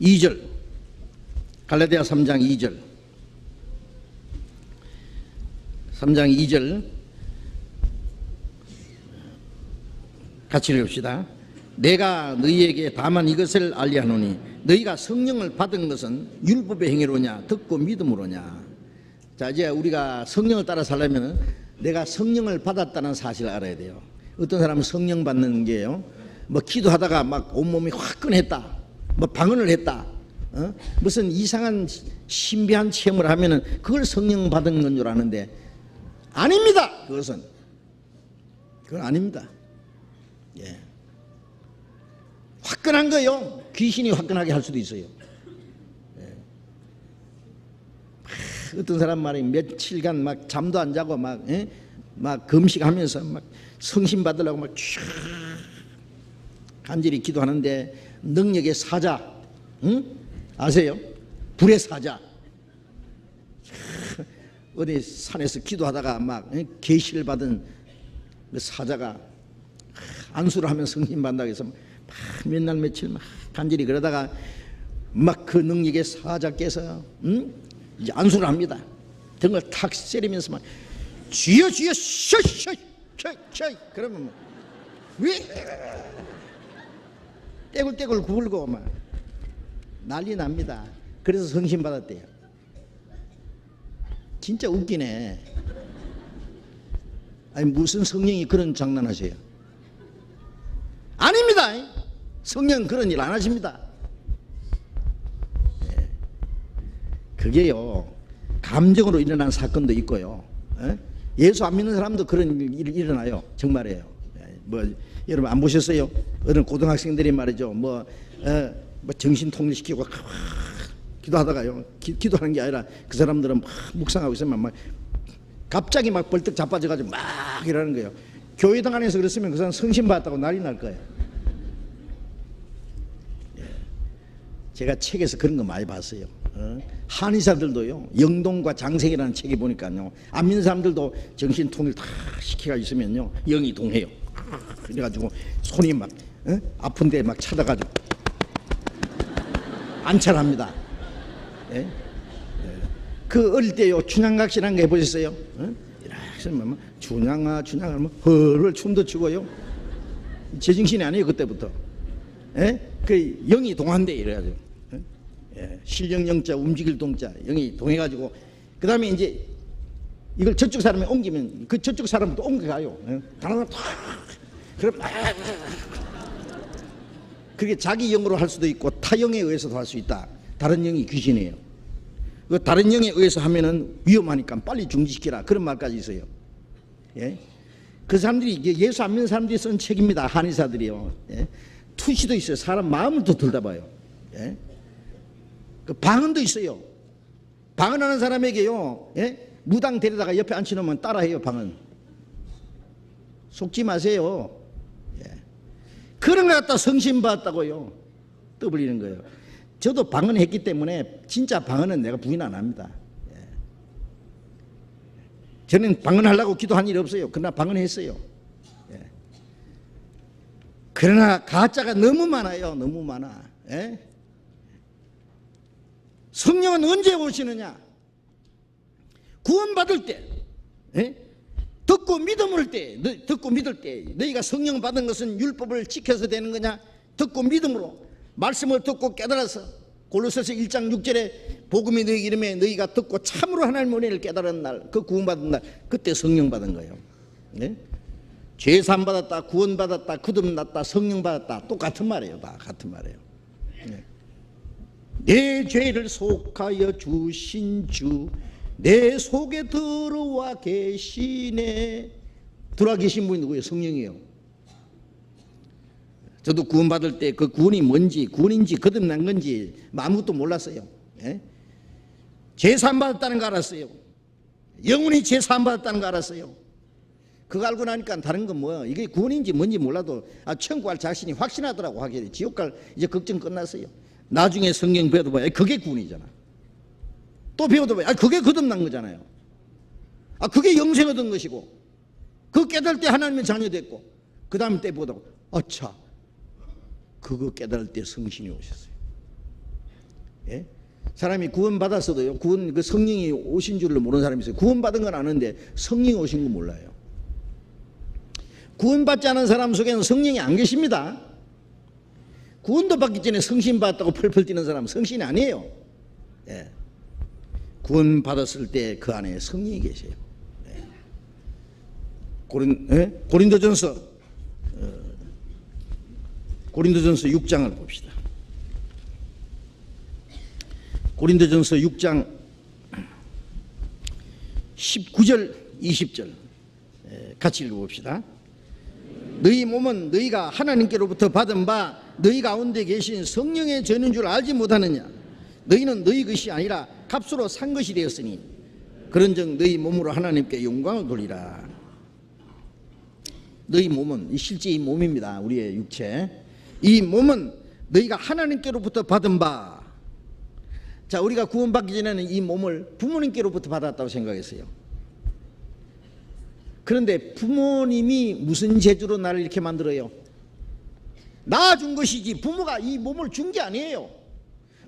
Speaker 1: 2절 갈라디아 3장 2절 3장 2절 같이 읽읍시다. 내가 너희에게 다만 이것을 알리하노니 너희가 성령을 받은 것은 율법의 행위로냐 듣고 믿음으로냐. 자, 이제 우리가 성령을 따라 살려면 내가 성령을 받았다는 사실을 알아야 돼요. 어떤 사람은 성령 받는 게요 뭐 기도하다가 막 온몸이 화끈했다 뭐 방언을 했다 무슨 이상한 신비한 체험을 하면은 그걸 성령 받은 건 줄 아는데 아닙니다. 그건 아닙니다. 예. 화끈한 거요 귀신이 화끈하게 할 수도 있어요. 예. 어떤 사람 말이 며칠간 막 잠도 안 자고 막 금식하면서 막 성신 받으려고 막 간절히 기도하는데 능력의 사자, 아세요? 불의 사자. 어디 산에서 기도하다가 막 계시를 받은 그 사자가 안수를 하면 성신 받는다고 해서 막 몇 날 며칠 막 간절히 그러다가 막 그 능력의 사자께서 이제 안수를 합니다. 등을 탁 세리면서 막 주여 주여 셔셔 그러면 뭐 왜 떼굴떼굴 굴고 막 난리 납니다. 그래서 성신 받았대요. 진짜 웃기네. 아니 무슨 성령이 그런 장난하세요? 아닙니다. 성령 그런 일 안 하십니다. 그게요 감정으로 일어난 사건도 있고요. 예수 안 믿는 사람도 그런 일이 일어나요. 정말이에요. 뭐 여러분 안 보셨어요? 어느 고등학생들이 말이죠. 뭐 정신 통일시키고 기도하다가요. 기도하는 게 아니라 그 사람들은 막 묵상하고 있으면 막 갑자기 막 벌떡 자빠져가지고 막 이러는 거예요. 교회당 안에서 그랬으면 그 사람 성신 받았다고 난리 날 거예요. 제가 책에서 그런 거 많이 봤어요. 한의사들도요 영동과 장생이라는 책에 보니까요 안 믿는 사람들도 정신 통일 다 시키가 있으면요 영이 동해요. 그래가지고 손이 막 아픈데 막 찾아가지고 안찰합니다. 예? 그 어릴 때요 춘향각시라는 거 해보셨어요? 춘향아 춘향아 뭐 허를 춤도 추고요. 제정신이 아니에요 그때부터. 그 영이 동한대 이래가지고. 실령영자 움직일 동자 영이 동해가지고 그 다음에 이제 이걸 저쪽 사람이 옮기면 그 저쪽 사람도 옮겨가요. 하나 탁 그럼 그게 자기 영으로 할 수도 있고 타 영에 의해서도 할 수 있다. 다른 영이 귀신이에요. 그 다른 영에 의해서 하면은 위험하니까 빨리 중지시키라 그런 말까지 있어요. 예? 그 사람들이 예수 안 믿는 사람들이 쓴 책입니다. 한의사들이요. 예? 투시도 있어요. 사람 마음을 또 들다봐요. 예? 그 방언도 있어요. 방언하는 사람에게요, 예? 무당 데려다가 옆에 앉혀놓으면 따라해요. 방언. 속지 마세요. 예. 그런 거 갖다 성신 받았다고요. 떠벌리는 거예요. 저도 방언했기 때문에 진짜 방언은 내가 부인 안 합니다. 예. 저는 방언하려고 기도한 일이 없어요. 그러나 방언했어요. 예. 그러나 가짜가 너무 많아요. 너무 많아. 예? 성령은 언제 오시느냐? 구원받을 때, 예? 듣고 믿음을 때, 듣고 믿을 때, 너희가 성령 받은 것은 율법을 지켜서 되는 거냐? 듣고 믿음으로 말씀을 듣고 깨달아서 골로새서 1장 6절에 복음이 너희 이름에 너희가 듣고 참으로 하나님의 은혜를 깨달은 날, 그 구원받은 날, 그때 성령 받은 거예요. 네? 죄산 받았다, 구원 받았다, 거듭났다, 성령 받았다, 똑같은 말이에요. 다 같은 말이에요. 네. 내 죄를 속하여 주신 주 내 속에 들어와 계시네. 들어와 계신 분이 누구예요? 성령이에요. 저도 구원받을 때 그 구원이 뭔지, 구원인지 거듭난 건지 아무것도 몰랐어요. 예? 제사함 받았다는 거 알았어요. 영원히 제사함 받았다는 거 알았어요. 그거 알고 나니까 다른 건 뭐야? 이게 구원인지 뭔지 몰라도 천국 갈 자신이 확신하더라고. 하길래 지옥 갈 이제 걱정 끝났어요. 나중에 성경 배워도 봐야 그게 구원이잖아. 또 배워도 봐야 그게 거듭난 거잖아요. 그게 영생 얻은 것이고, 그 깨달을 때 하나님의 자녀 됐고, 그 다음 때 보다가 아차, 그거 깨달을 때 성신이 오셨어요. 예? 사람이 구원 받았어도요, 구원 그 성령이 오신 줄을 모르는 사람이 있어요. 구원 받은 건 아는데 성령이 오신 건 몰라요. 구원 받지 않은 사람 속에는 성령이 안 계십니다. 구원도 받기 전에 성신 받았다고 펄펄 뛰는 사람은 성신이 아니에요. 예. 구원 받았을 때 그 안에 성령이 계세요. 예. 고린도전서 6장을 봅시다. 고린도전서 6장 19절 20절 같이 읽어봅시다. 너희 몸은 너희가 하나님께로부터 받은 바 너희 가운데 계신 성령의 전인 줄 알지 못하느냐? 너희는 너희 것이 아니라 값으로 산 것이 되었으니 그런즉 너희 몸으로 하나님께 영광을 돌리라. 너희 몸은 실제 이 몸입니다. 우리의 육체. 이 몸은 너희가 하나님께로부터 받은 바. 자, 우리가 구원받기 전에는 이 몸을 부모님께로부터 받았다고 생각했어요. 그런데 부모님이 무슨 재주로 나를 이렇게 만들어요? 낳아준 것이지 부모가 이 몸을 준 게 아니에요.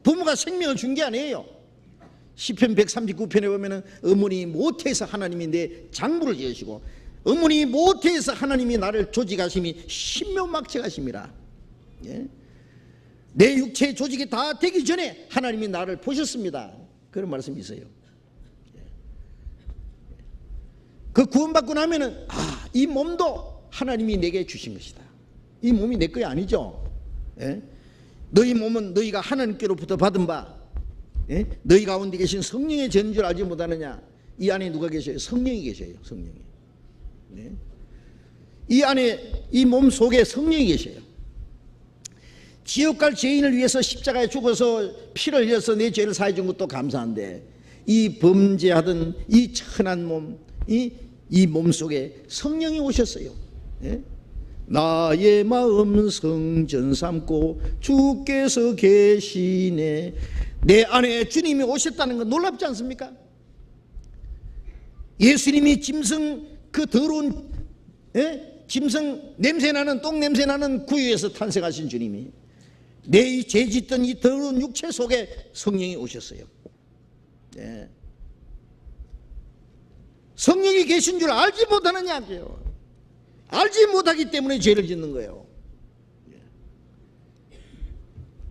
Speaker 1: 부모가 생명을 준 게 아니에요. 시편 139편에 보면은 어머니 모태에서 하나님이 내 장부를 지으시고 어머니 모태에서 하나님이 나를 조직하심이 신묘막체하심이라. 예? 내 육체의 조직이 다 되기 전에 하나님이 나를 보셨습니다. 그런 말씀이 있어요. 그 구원받고 나면은 이 몸도 하나님이 내게 주신 것이다. 이 몸이 내 거야 아니죠. 예? 너희 몸은 너희가 하나님께로부터 받은 바, 예? 너희 가운데 계신 성령의 전인 줄 알지 못하느냐? 이 안에 누가 계셔요? 성령이 계셔요. 성령이. 네? 이 안에 이 몸 속에 성령이 계셔요. 지옥 갈 죄인을 위해서 십자가에 죽어서 피를 흘려서 내 죄를 사해 준 것도 감사한데 이 범죄하던 이 천한 몸, 이 몸 속에 성령이 오셨어요. 예? 나의 마음 성전 삼고 주께서 계시네. 내 안에 주님이 오셨다는 건 놀랍지 않습니까? 예수님이 짐승 그 더러운 짐승 냄새나는 똥 냄새나는 구유에서 탄생하신 주님이 내 죄 짓던 이 더러운 육체 속에 성령이 오셨어요. 네. 성령이 계신 줄 알지 못하느냐고요. 알지 못하기 때문에 죄를 짓는 거예요.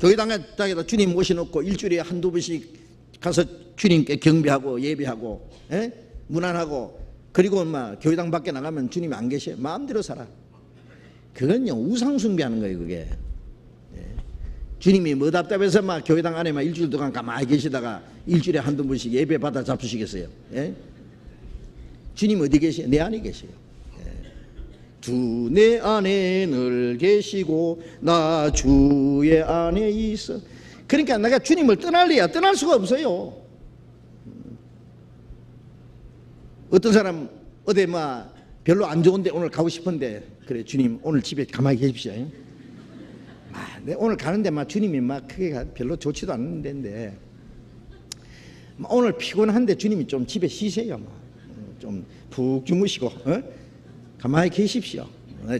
Speaker 1: 교회당에다 주님 모셔놓고 일주일에 한두 번씩 가서 주님께 경배하고 예배하고 문안하고 그리고 교회당 밖에 나가면 주님이 안 계셔요. 마음대로 살아. 그건요 우상 숭배하는 거예요. 그게 주님이 뭐 답답해서 교회당 안에만 일주일 동안 가만히 계시다가 일주일에 한두 번씩 예배 받아 잡수시겠어요? 주님 어디 계세요? 내 안에 계세요. 주 내 안에 늘 계시고 나 주의 안에 있어. 그러니까 내가 주님을 떠날래야 떠날 수가 없어요. 어떤 사람 어디 별로 안 좋은데 오늘 가고 싶은데, 그래 주님 오늘 집에 가만히 계십시오. 내 오늘 가는데 막 주님이 막 크게 별로 좋지도 않은 데인데, 오늘 피곤한데 주님이 좀 집에 쉬세요. 좀 푹 주무시고 가만히 계십시오.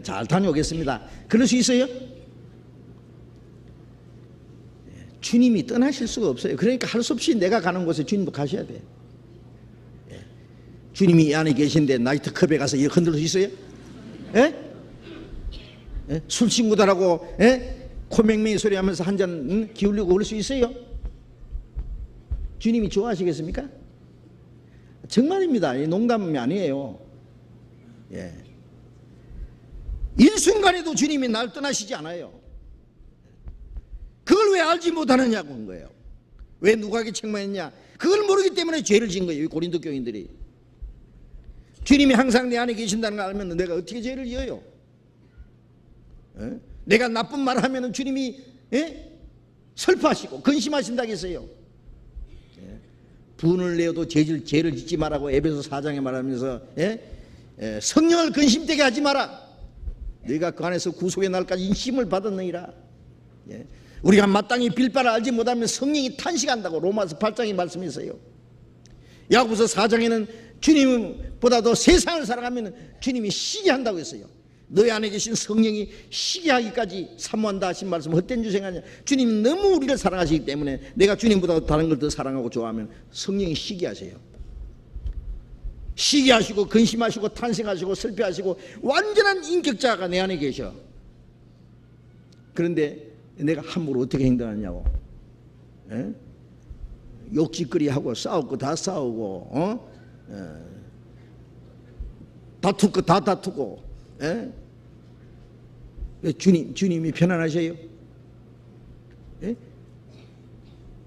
Speaker 1: 잘 다녀오겠습니다. 그럴 수 있어요? 주님이 떠나실 수가 없어요. 그러니까 할 수 없이 내가 가는 곳에 주님도 가셔야 돼요. 주님이 이 안에 계신데 나이트클럽에 가서 이렇게 흔들 수 있어요? 술 친구들하고 코맹맹이 소리하면서 한 잔 기울이고 그럴 수 있어요? 주님이 좋아하시겠습니까? 정말입니다. 농담이 아니에요. 일순간에도 주님이 날 떠나시지 않아요. 그걸 왜 알지 못하느냐고 한 거예요. 왜 누구에게 책망했냐? 그걸 모르기 때문에 죄를 진 거예요. 고린도 교인들이. 주님이 항상 내 안에 계신다는 걸 알면 내가 어떻게 죄를 지어요? 내가 나쁜 말을 하면 주님이 슬퍼하시고 근심하신다고 했어요. 분을 내어도 죄를 짓지 말라고 에베소 4장에 말하면서 성령을 근심되게 하지 마라. 너희가 그 안에서 구속의 날까지 인심을 받았느니라. 우리가 마땅히 빌바를 알지 못하면 성령이 탄식한다고 로마서 8장에 말씀했어요. 야고보서 4장에는 주님보다도 세상을 살아가면 주님이 시기 한다고 했어요. 너희 안에 계신 성령이 시기하기까지 사모한다 하신 말씀 헛된 줄 생각하냐? 주님이 너무 우리를 사랑하시기 때문에 내가 주님보다 다른 걸 더 사랑하고 좋아하면 성령이 시기하세요. 시기하시고 근심하시고 탄생하시고 슬퍼하시고 완전한 인격자가 내 안에 계셔. 그런데 내가 함부로 어떻게 행동하냐고. 욕짓거리하고 싸울 거 다 싸우고 다툴 거 다 다투고. 주님이 편안하셔요?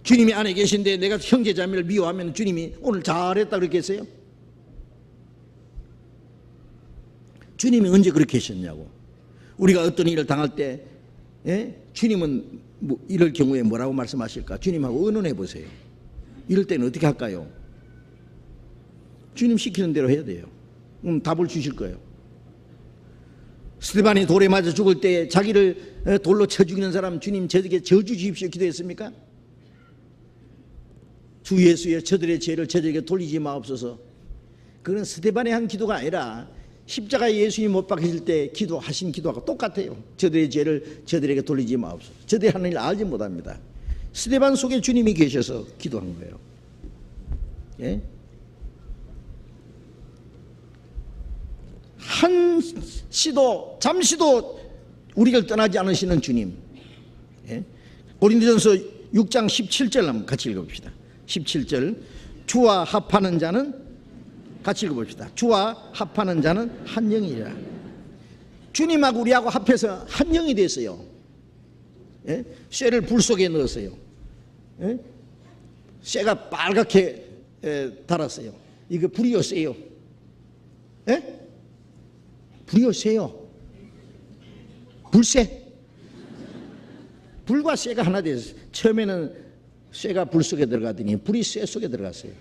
Speaker 1: 주님이 안에 계신데 내가 형제자매를 미워하면 주님이 오늘 잘했다 그렇게 했어요? 주님이 언제 그렇게 하셨냐고. 우리가 어떤 일을 당할 때 주님은 이럴 경우에 뭐라고 말씀하실까? 주님하고 의논해 보세요. 이럴 때는 어떻게 할까요? 주님 시키는 대로 해야 돼요. 그럼 답을 주실 거예요. 스데반이 돌에 맞아 죽을 때 자기를 돌로 쳐 죽이는 사람 주님 저에게 저주 주십시오 기도했습니까? 주 예수여 저들의 죄를 저들에게 돌리지 마옵소서. 그건 스데반의 한 기도가 아니라 십자가에 예수님 못 박히실 때 기도하신 기도하고 똑같아요. 저들의 죄를 저들에게 돌리지 마옵소서. 저들이 하는 일 알지 못합니다. 스데반 속에 주님이 계셔서 기도한 거예요. 한시도 잠시도 우리를 떠나지 않으시는 주님. 고린도전서 6장 17절 한번 같이 읽어봅시다. 17절 주와 합하는 자는 같이 읽어봅시다. 주와 합하는 자는 한 영이라. 주님하고 우리하고 합해서 한 영이 됐어요. 쇠를 불 속에 넣었어요. 쇠가 빨갛게 달았어요. 이거 불이 세요. 불이 세요. 불쇠. 불과 쇠가 하나 됐어요. 처음에는 쇠가 불 속에 들어가더니 불이 쇠 속에 들어갔어요.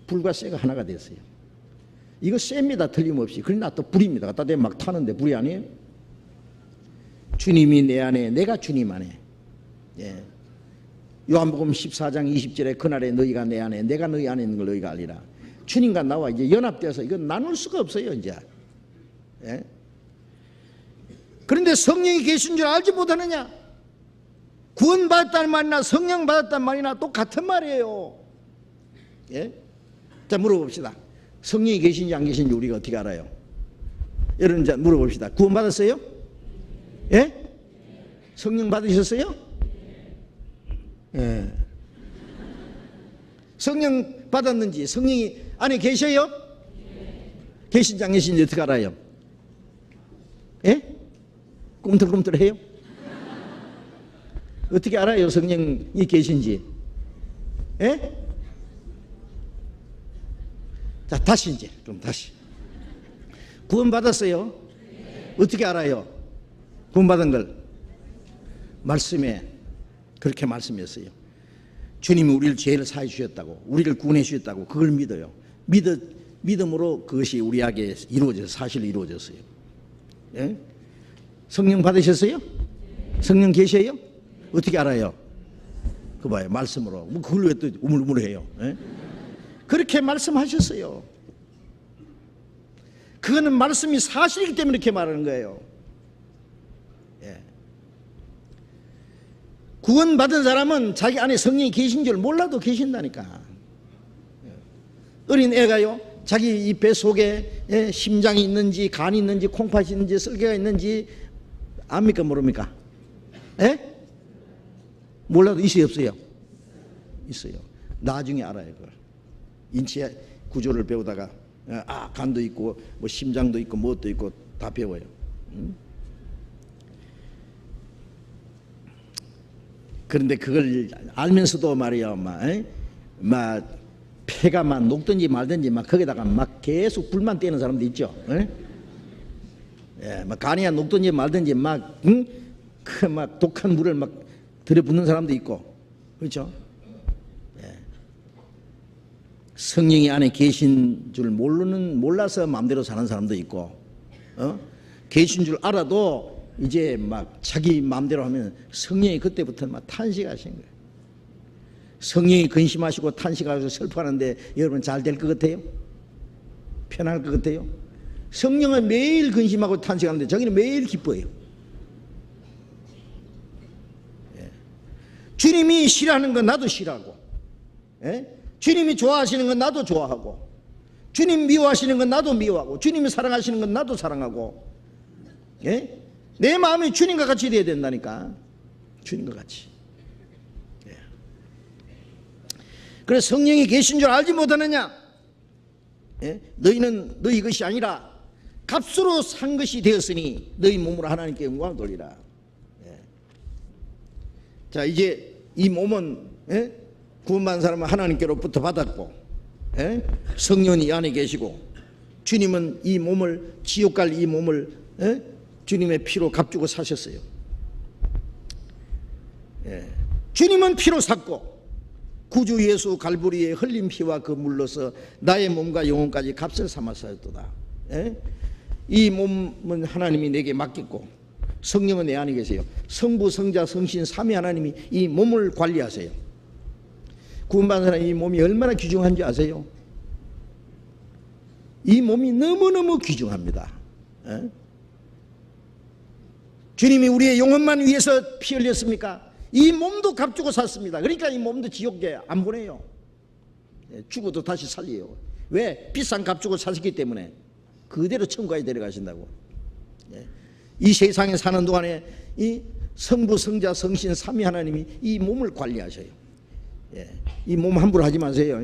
Speaker 1: 불과 쇠가 하나가 됐어요. 이거 쇠입니다. 틀림없이. 그러나 또 불입니다. 갖다 대면 막 타는데 불이 아니에요? 주님이 내 안에, 내가 주님 안에. 요한복음 14장 20절에 그날에 너희가 내 안에, 내가 너희 안에 있는 걸 너희가 알리라. 주님과 나와 이제 연합되어서 이건 나눌 수가 없어요, 이제. 그런데 성령이 계신 줄 알지 못하느냐? 구원받았다는 말이나 성령 받았다는 말이나 똑같은 말이에요. 자, 물어봅시다. 성령이 계신지 안 계신지 우리가 어떻게 알아요? 여러분, 자, 물어봅시다. 구원받았어요? 성령 받으셨어요? 성령 받았는지, 성령이 안에 계셔요? 계신지 안 계신지 어떻게 알아요? 꿈틀꿈틀해요? 어떻게 알아요? 성령이 계신지? 자, 다시 이제, 그럼 다시. 구원받았어요? 어떻게 알아요? 구원받은 걸? 말씀에 그렇게 말씀했어요. 주님이 우리를 죄를 사해 주셨다고, 우리를 구원해 주셨다고, 그걸 믿어요. 믿음으로 그것이 우리에게 이루어져서 사실로 이루어졌어요. 예? 성령 받으셨어요? 성령 계셔요? 어떻게 알아요? 그 봐요, 말씀으로. 뭐 그걸 왜 또 우물우물해요? 예? 그렇게 말씀하셨어요. 그거는 말씀이 사실이기 때문에 이렇게 말하는 거예요. 예. 구원받은 사람은 자기 안에 성령이 계신 줄 몰라도 계신다니까. 어린 애가요, 자기 이 뱃속에 심장이 있는지 간이 있는지 콩팥이 있는지 쓸개가 있는지 압니까 모릅니까? 예? 몰라도 있어요 없어요? 있어요. 나중에 알아요. 그걸. 인체 구조를 배우다가 간도 있고 뭐 심장도 있고 무엇도 있고 다 배워요. 그런데 그걸 알면서도 말이야, 막 폐가 막 녹든지 말든지 막 거기다가 막 계속 불만 떼는 사람도 있죠. 예, 막 간이 녹든지 말든지 막 막 독한 물을 막 들여붓는 사람도 있고, 그렇죠? 예. 성령이 안에 계신 줄 몰라서 마음대로 사는 사람도 있고, 계신 줄 알아도 이제 막 자기 마음대로 하면 성령이 그때부터 막 탄식하신 거예요. 성령이 근심하시고 탄식하시고 슬퍼하는데 여러분 잘 될 것 같아요? 편할 것 같아요? 성령은 매일 근심하고 탄식하는데 자기는 매일 기뻐해요. 예. 주님이 싫어하는 건 나도 싫어하고, 예? 주님이 좋아하시는 건 나도 좋아하고, 주님 미워하시는 건 나도 미워하고, 주님이 사랑하시는 건 나도 사랑하고, 예? 내 마음이 주님과 같이 돼야 된다니까. 주님과 같이. 그래서 성령이 계신 줄 알지 못하느냐? 예? 너희는 너희 것이 아니라 값으로 산 것이 되었으니 너희 몸으로 하나님께 영광을 돌리라. 예. 자, 이제 이 몸은 구원받은 사람은 하나님께로부터 받았고, 성령이 안에 계시고, 주님은 이 몸을, 지옥 갈 이 몸을 주님의 피로 값주고 사셨어요. 예. 주님은 피로 샀고, 구주 예수 갈보리에 흘린 피와 그 물로서 나의 몸과 영혼까지 값을 삼았사였도다. 이 몸은 하나님이 내게 맡겼고 성령은 내 안에 계세요. 성부, 성자, 성신, 삼위 하나님이 이 몸을 관리하세요. 구원받은 사람이 이 몸이 얼마나 귀중한지 아세요? 이 몸이 너무너무 귀중합니다. 주님이 우리의 영혼만 위해서 피 흘렸습니까? 이 몸도 값주고 샀습니다. 그러니까 이 몸도 지옥에 안 보내요. 죽어도 다시 살려요. 왜? 비싼 값주고 사셨기 때문에. 그대로 천국에 데려가신다고. 이 세상에 사는 동안에 이 성부, 성자, 성신, 삼위 하나님이 이 몸을 관리하셔요. 이 몸 함부로 하지 마세요.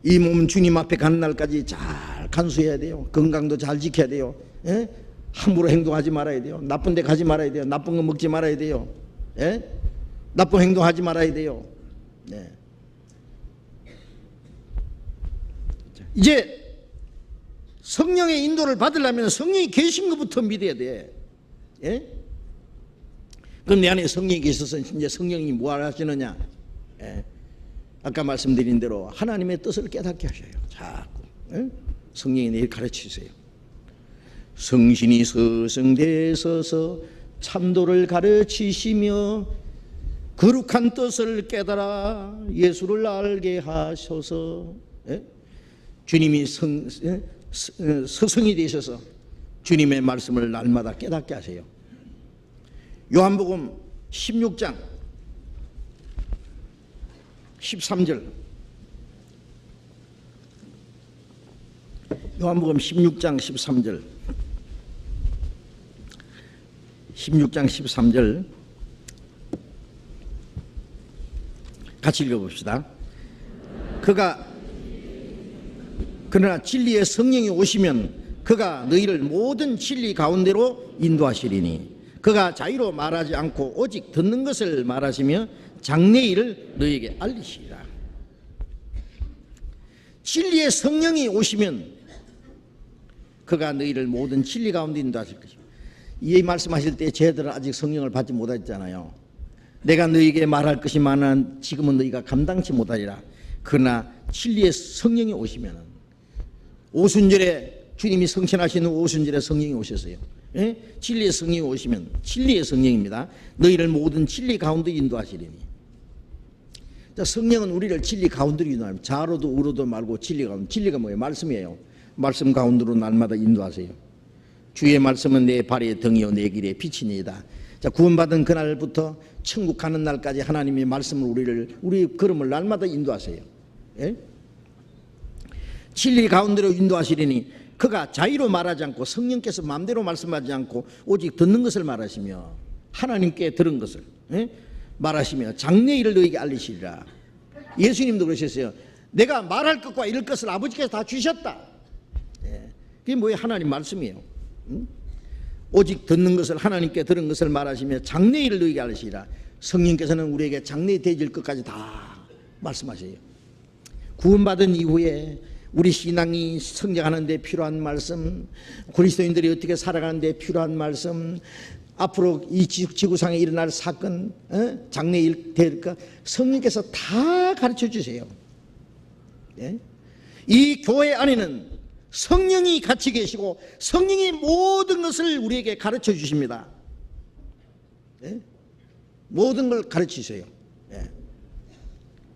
Speaker 1: 이 몸은 주님 앞에 가는 날까지 잘 간수해야 돼요. 건강도 잘 지켜야 돼요. 함부로 행동하지 말아야 돼요. 나쁜 데 가지 말아야 돼요. 나쁜 거 먹지 말아야 돼요. 나쁜 행동하지 말아야 돼요. 이제 성령의 인도를 받으려면 성령이 계신 것부터 믿어야 돼. 그럼 내 안에 성령이 계셔서 이제 성령이 뭐 하시느냐? 아까 말씀드린 대로 하나님의 뜻을 깨닫게 하셔요. 자꾸 성령이 내일 가르치세요. 성신이 서성대서서 참도를 가르치시며 거룩한 뜻을 깨달아 예수를 알게 하셔서, 주님이 서성이 되셔서 주님의 말씀을 날마다 깨닫게 하세요. 요한복음 16장 13절, 요한복음 16장 13절, 16장 13절 같이 읽어봅시다. 그러나 진리의 성령이 오시면 그가 너희를 모든 진리 가운데로 인도하시리니 그가 자유로 말하지 않고 오직 듣는 것을 말하시며 장래일을 너희에게 알리시리라. 진리의 성령이 오시면 그가 너희를 모든 진리 가운데 인도하실 것입니다. 이 말씀하실 때 저희들은 아직 성령을 받지 못했잖아요. 내가 너희에게 말할 것이 많아 지금은 너희가 감당치 못하리라. 그러나 진리의 성령이 오시면 오순절에 주님이 성천하시는 오순절에 성령이 오셨어요. 예? 진리의 성령이 오시면 진리의 성령입니다. 너희를 모든 진리 가운데 인도하시리니. 자, 성령은 우리를 진리 가운데로 인도합니다. 좌로도 우로도 말고 진리 가운데. 진리가 뭐예요? 말씀이에요. 말씀 가운데로 날마다 인도하세요. 주의 말씀은 내 발의 등이요 내 길의 빛이니이다. 자, 구원받은 그날부터 천국 가는 날까지 하나님의 말씀을 우리 걸음을 날마다 인도하세요. 예? 진리 가운데로 인도하시리니 그가 자의로 말하지 않고 성령께서 마음대로 말씀하지 않고 오직 듣는 것을 말하시며 하나님께 들은 것을 말하시며 장래일을 너에게 알리시리라. 예수님도 그러셨어요. 내가 말할 것과 이럴 것을 아버지께서 다 주셨다. 그게 뭐예요? 하나님 말씀이에요. 오직 듣는 것을 하나님께 들은 것을 말하시며 장래일을 너에게 알리시리라. 성령께서는 우리에게 장래에 되질 것까지 다 말씀하세요. 구원받은 이후에 우리 신앙이 성장하는 데 필요한 말씀, 그리스도인들이 어떻게 살아가는 데 필요한 말씀, 앞으로 이 지구상에 일어날 사건, 장래일 될까, 성령께서 다 가르쳐 주세요. 예? 이 교회 안에는 성령이 같이 계시고 성령이 모든 것을 우리에게 가르쳐 주십니다. 예? 모든 걸 가르치세요. 예.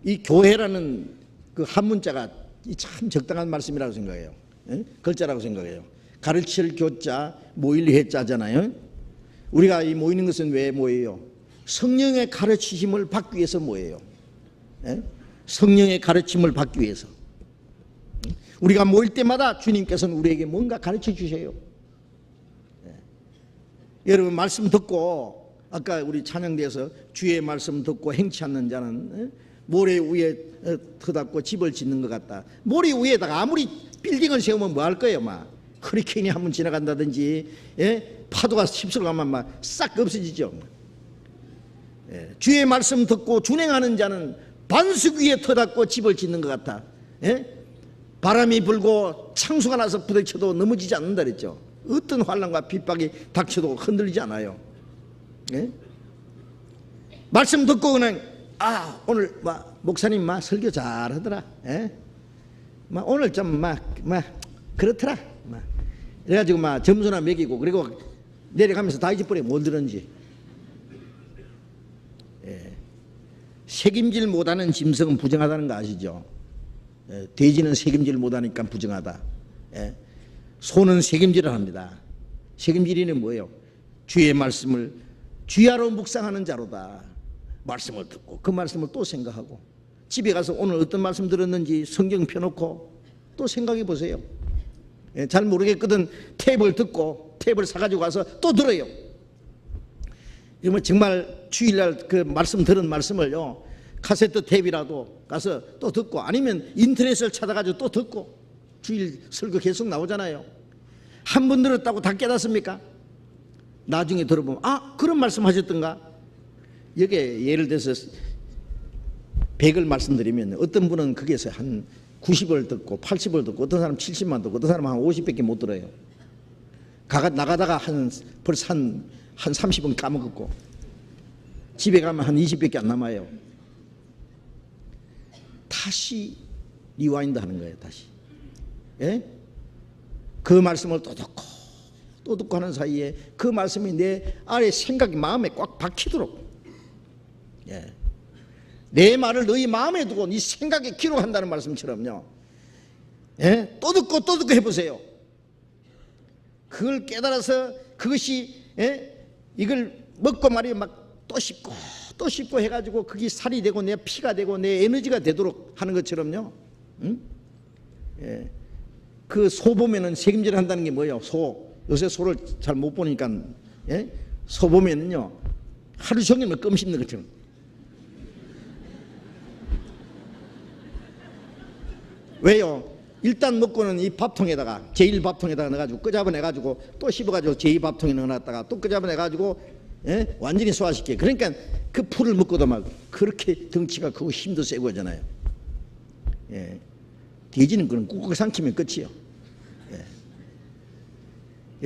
Speaker 1: 이 교회라는 그 한 문자가 참 적당한 말씀이라고 생각해요. 예? 글자라고 생각해요. 가르칠 교자, 모일 회자잖아요. 우리가 이 모이는 것은 왜 모여요? 성령의 가르치심을 받기 위해서 모여요. 예? 성령의 가르침을 받기 위해서. 우리가 모일 때마다 주님께서는 우리에게 뭔가 가르쳐 주세요. 예. 여러분 말씀 듣고 아까 우리 찬양대에서 주의 말씀 듣고 행치 않는 자는 모래 위에 터닫고 집을 짓는 것 같다. 모래 위에다가 아무리 빌딩을 세우면 뭐 할 거예요? 막 허리케인이 한번 지나간다든지, 예? 파도가 휩쓸어 가면 막 싹 없어지죠. 예. 주의 말씀 듣고 준행하는 자는 반석 위에 터닫고 집을 짓는 것 같아. 예? 바람이 불고 창수가 나서 부딪혀도 넘어지지 않는다 그랬죠. 어떤 환난과 핍박이 닥쳐도 흔들리지 않아요. 예? 말씀 듣고 그냥 오늘 목사님 설교 잘하더라. 예? 오늘 좀 그렇더라. 그래가지고 점수나 매기고 그리고 내려가면서 다 잊어버려 뭘 들었는지. 예. 책임질 못하는 짐승은 부정하다는 거 아시죠? 예. 돼지는 책임질 못하니까 부정하다. 예. 소는 책임질을 합니다. 책임질이는 뭐예요? 주의 말씀을 주야로 묵상하는 자로다. 말씀을 듣고 그 말씀을 또 생각하고 집에 가서 오늘 어떤 말씀 들었는지 성경 펴놓고 또 생각해 보세요. 예, 잘 모르겠거든 탭을 듣고 탭을 사가지고 가서 또 들어요. 이러면 정말 주일날 그 말씀 들은 말씀을요 카세트 탭이라도 가서 또 듣고 아니면 인터넷을 찾아가지고 또 듣고 주일 설교 계속 나오잖아요. 한 번 들었다고 다 깨닫습니까? 나중에 들어보면 그런 말씀 하셨던가? 여기에 예를 들어서 100을 말씀드리면 어떤 분은 거기에서 한 90을 듣고 80을 듣고 어떤 사람은 70만 듣고 어떤 사람은 한 50밖에 못 들어요. 나가다가 벌써 한 30은 까먹었고 집에 가면 한 20밖에 안 남아요. 다시 리와인드 하는 거예요. 다시. 예? 그 말씀을 또 듣고 하는 사이에 그 말씀이 내 아래 생각이 마음에 꽉 박히도록, 예. 내 말을 너희 마음에 두고 네 생각에 기록한다는 말씀처럼요. 예? 또 듣고 해보세요. 그걸 깨달아서 그것이, 예? 이걸 먹고 말이야 또 씹고 해가지고 그게 살이 되고 내 피가 되고 내 에너지가 되도록 하는 것처럼요. 응? 예. 그 소 보면은 책임질 한다는 게 뭐예요? 요새 소를 잘 못 보니까, 예? 소 보면은요 하루 종일 껌 씹는 것처럼. 왜요? 일단 먹고는 이 밥통에다가 제1밥통에다가 넣어가지고 끄잡아내가지고 또 씹어가지고 제2밥통에 넣어놨다가 또 끄잡아내가지고, 예? 완전히 소화시켜. 그러니까 그 풀을 먹고도 막 그렇게 덩치가 크고 힘도 세고 하잖아요. 예. 돼지는 그런 꾹꾹 삼키면 끝이요. 예.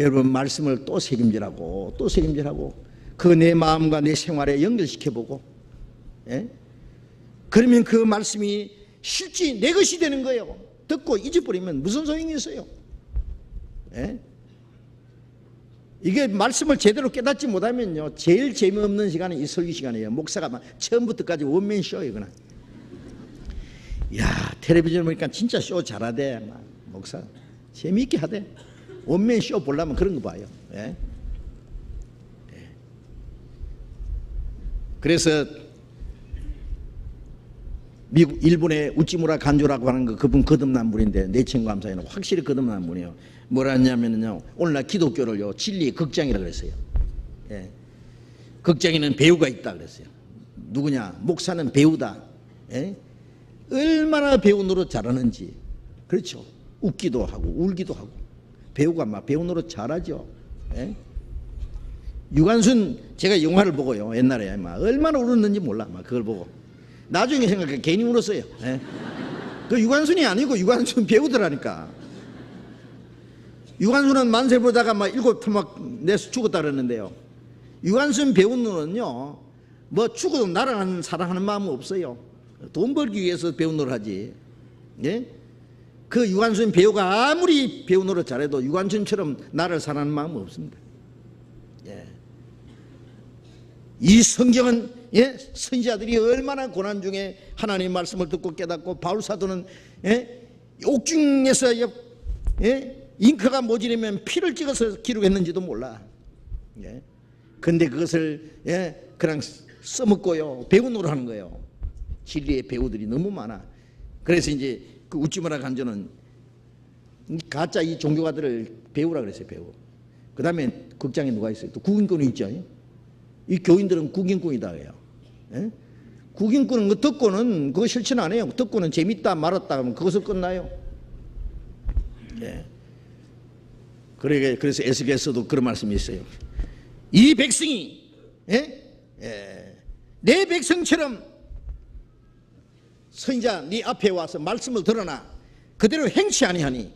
Speaker 1: 여러분 말씀을 또 책임질하고 그 내 마음과 내 생활에 연결시켜보고, 예? 그러면 그 말씀이 실제 내 것이 되는 거예요. 듣고 잊어버리면 무슨 소용이 있어요? 예? 이게 말씀을 제대로 깨닫지 못하면요, 제일 재미없는 시간이 이 설교 시간이에요. 목사가 막 처음부터까지 원맨 쇼예요, 그냥. 야, 텔레비전 보니까 진짜 쇼 잘하대. 막 목사 재미있게 하대. 원맨 쇼 보려면 그런 거 봐요. 예? 예. 그래서 미국 일본의 우찌무라 간조라고 하는 거, 그분 거듭난 분인데 내천감사에는 확실히 거듭난 분이에요. 뭐라 했냐면요, 오늘날 기독교를요 진리의 극장이라 그랬어요. 예. 극장에는 배우가 있다 그랬어요. 누구냐? 목사는 배우다. 예? 얼마나 배우 노릇 잘하는지. 그렇죠. 웃기도 하고 울기도 하고. 배우가 막 배우 노릇 잘하죠. 예? 유관순, 제가 영화를 보고요, 옛날에 막 얼마나 울었는지 몰라. 막 그걸 보고 나중에 생각해 괜히 울었어요. 예? 그 유관순이 아니고 유관순 배우더라니까. 유관순은 만세 보다가 막 7토막 내서 죽었다 그랬는데요, 유관순 배우는요 뭐 죽어도 나를 사랑하는 마음은 없어요. 돈 벌기 위해서 배우 노릇 하지. 예? 그 유관순 배우가 아무리 배우 노릇 잘해도 유관순처럼 나를 사랑하는 마음은 없습니다. 예. 이 성경은, 예? 선지자들이 얼마나 고난 중에 하나님의 말씀을 듣고 깨닫고, 바울 사도는, 예? 옥중에서, 예? 잉크가 모자라면 피를 찍어서 기록했는지도 몰라. 예? 근데 그것을, 예? 그냥 써먹고요 배우 노릇하는 거예요. 진리의 배우들이 너무 많아. 그래서 이제 그 우찌무라 간조는 가짜 이 종교가들을 배우라 그랬어요. 배우. 그 다음에 극장에 누가 있어요? 또 국인권이 있죠. 이 교인들은 국인권이다 해요. 예? 국인권은 그 듣고는 그거 실천 안 해요. 듣고는 재밌다 말았다 하면 그것을 끝나요. 예. 그래서 에스겔서도 그런 말씀이 있어요. 이 백성이, 예? 예. 내 백성처럼 선지자 네 앞에 와서 말씀을 들으나 그대로 행치 아니하니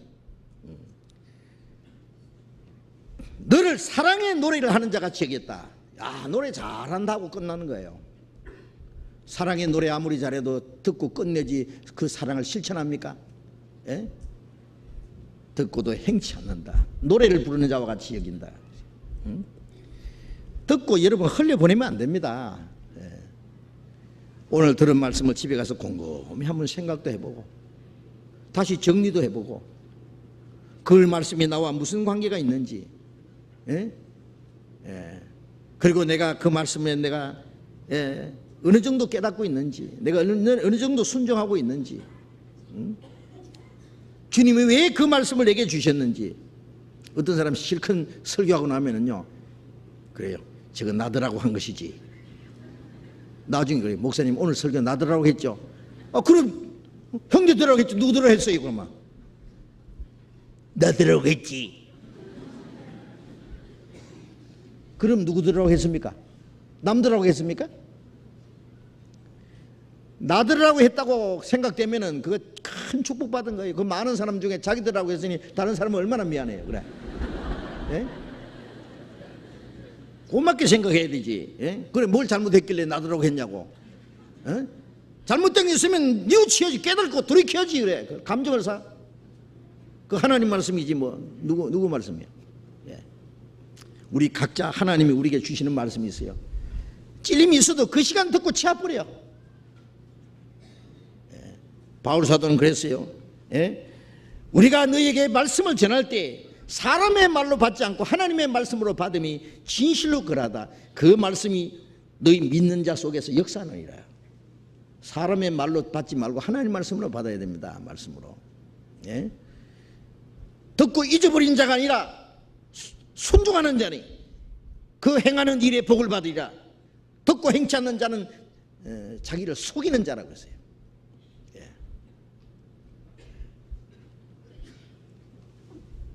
Speaker 1: 너를 사랑의 노래를 하는 자 같이 여겼다. 야, 노래 잘한다고 끝나는 거예요. 사랑의 노래 아무리 잘해도 듣고 끝내지 그 사랑을 실천합니까? 예? 듣고도 행치 않는다. 노래를 부르는 자와 같이 여긴다. 응? 듣고 여러분 흘려보내면 안 됩니다. 예. 오늘 들은 말씀을 집에 가서 곰곰이 한번 생각도 해보고 다시 정리도 해보고 그 말씀이 나와 무슨 관계가 있는지, 예? 예. 그리고 내가 그 말씀에 내가, 예, 어느 정도 깨닫고 있는지, 내가 어느 정도 순종하고 있는지, 응? 주님이 왜 그 말씀을 내게 주셨는지. 어떤 사람이 실컷 설교하고 나면은요, 그래요, 저거 나더라고 한 것이지. 나중에 그래요, 목사님 오늘 설교 나더라고 했죠. 그럼 형제들하고 했지 누구더라고 했어요? 그러면 나더라고 했지. 그럼 누구더라고 했습니까? 남들하고 했습니까? 나들라고 했다고 생각되면은 그거 큰 축복받은 거예요. 그 많은 사람 중에 자기들하고 했으니 다른 사람은 얼마나 미안해요. 그래. 예? 고맙게 생각해야 되지. 예? 그래, 뭘 잘못했길래 나들라고 했냐고. 예? 잘못된 게 있으면 뉘우치야지. 깨닫고 돌이켜야지. 그래. 그 감정을 사. 그 하나님 말씀이지 뭐 누구 말씀이야. 예. 우리 각자 하나님이 우리에게 주시는 말씀이 있어요. 찔림이 있어도 그 시간 듣고 치아버려. 바울 사도는 그랬어요. 예? 우리가 너희에게 말씀을 전할 때 사람의 말로 받지 않고 하나님의 말씀으로 받음이 진실로 그러하다. 그 말씀이 너희 믿는 자 속에서 역사하느니라. 사람의 말로 받지 말고 하나님 말씀으로 받아야 됩니다. 말씀으로. 예? 듣고 잊어버린 자가 아니라 순종하는 자니 그 행하는 일에 복을 받으리라. 듣고 행치 않는 자는 자기를 속이는 자라고 했어요.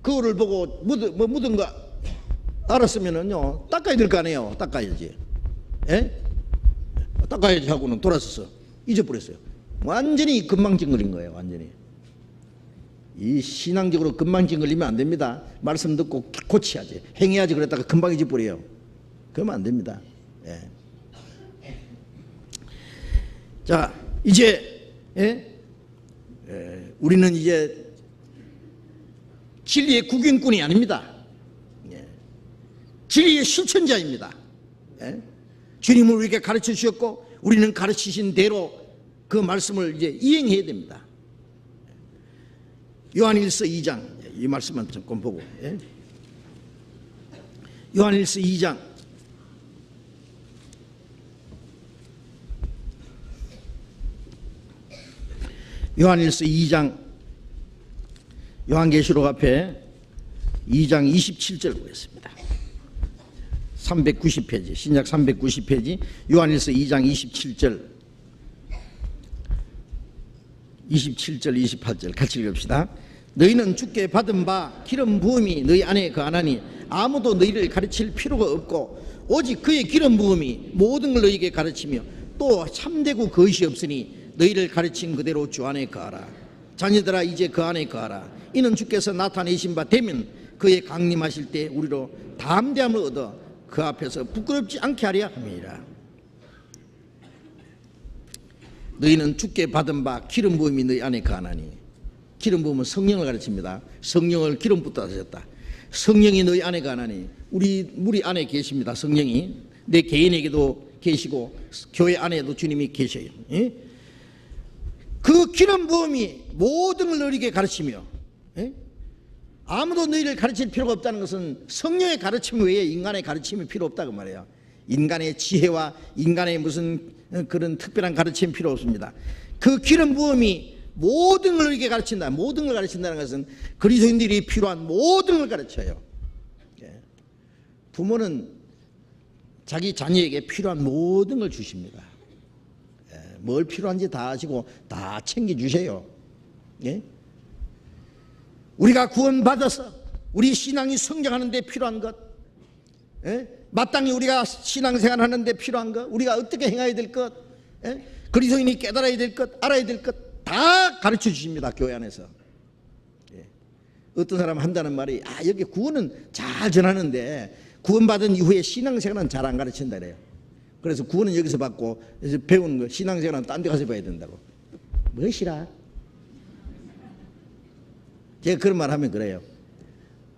Speaker 1: 그거를 보고 묻은 거 알았으면은요 닦아야 될 거 아니에요. 닦아야지. 예? 닦아야지 하고는 돌아서서 잊어버렸어요. 완전히 금방찡거린 거예요. 완전히. 이 신앙적으로 금방찡거리면 안 됩니다. 말씀 듣고 고쳐야지. 행해야지 그랬다가 금방 잊어버려요. 그러면 안 됩니다. 예. 자, 이제, 예? 우리는 이제 진리의 구경꾼이 아닙니다. 진리의 실천자입니다. 주님은 우리에게 가르쳐 주셨고 우리는 가르치신 대로 그 말씀을 이제 이행해야 됩니다. 요한일서 2장, 이 말씀만 잠깐 보고, 요한일서 2장 요한일서 2장 요한계시록 앞에 2장 27절 보겠습니다. 390페이지 신약 390페이지 요한일서 2장 27절 28절 같이 읽읍시다. 너희는 주께 받은 바 기름 부음이 너희 안에 거하나니 아무도 너희를 가르칠 필요가 없고 오직 그의 기름 부음이 모든 걸 너희에게 가르치며 또 참되고 거짓이 없으니 너희를 가르친 그대로 주 안에 거하라. 자녀들아 이제 그 안에 거하라. 이는 주께서 나타내신 바 되면 그의 강림하실 때 우리로 담대함을 얻어 그 앞에서 부끄럽지 않게 하려 함이라. 너희는 주께 받은 바 기름 부음이 너희 안에 거하나니, 기름 부음은 성령을 가르칩니다. 성령을 기름부터 하셨다. 성령이 너희 안에 거하나니, 우리 안에 계십니다. 성령이 내 개인에게도 계시고 교회 안에도 주님이 계셔요. 그 기름 부음이 모든 걸 너희에게 가르치며, 아무도 너희를 가르칠 필요가 없다는 것은 성령의 가르침 외에 인간의 가르침이 필요 없다고 말해요. 인간의 지혜와 인간의 무슨 그런 특별한 가르침이 필요 없습니다. 그 기름 부음이 모든 걸 너희에게 가르친다. 모든 걸 가르친다는 것은 그리스도인들이 필요한 모든 걸 가르쳐요. 부모는 자기 자녀에게 필요한 모든 걸 주십니다. 뭘 필요한지 다 아시고 다 챙겨주세요. 우리가 구원받아서 우리 신앙이 성장하는 데 필요한 것, 마땅히 우리가 신앙생활 하는 데 필요한 것, 우리가 어떻게 행해야 될 것, 그리스도인이 깨달아야 될 것, 알아야 될 것 다 가르쳐 주십니다. 교회 안에서. 어떤 사람 한다는 말이, 여기 구원은 잘 전하는데 구원받은 이후에 신앙생활은 잘 안 가르친다 그래요. 그래서 구원은 여기서 받고 배운 거 신앙생활은 딴 데 가서 봐야 된다고. 무엇이라? 제가 그런 말 하면 그래요.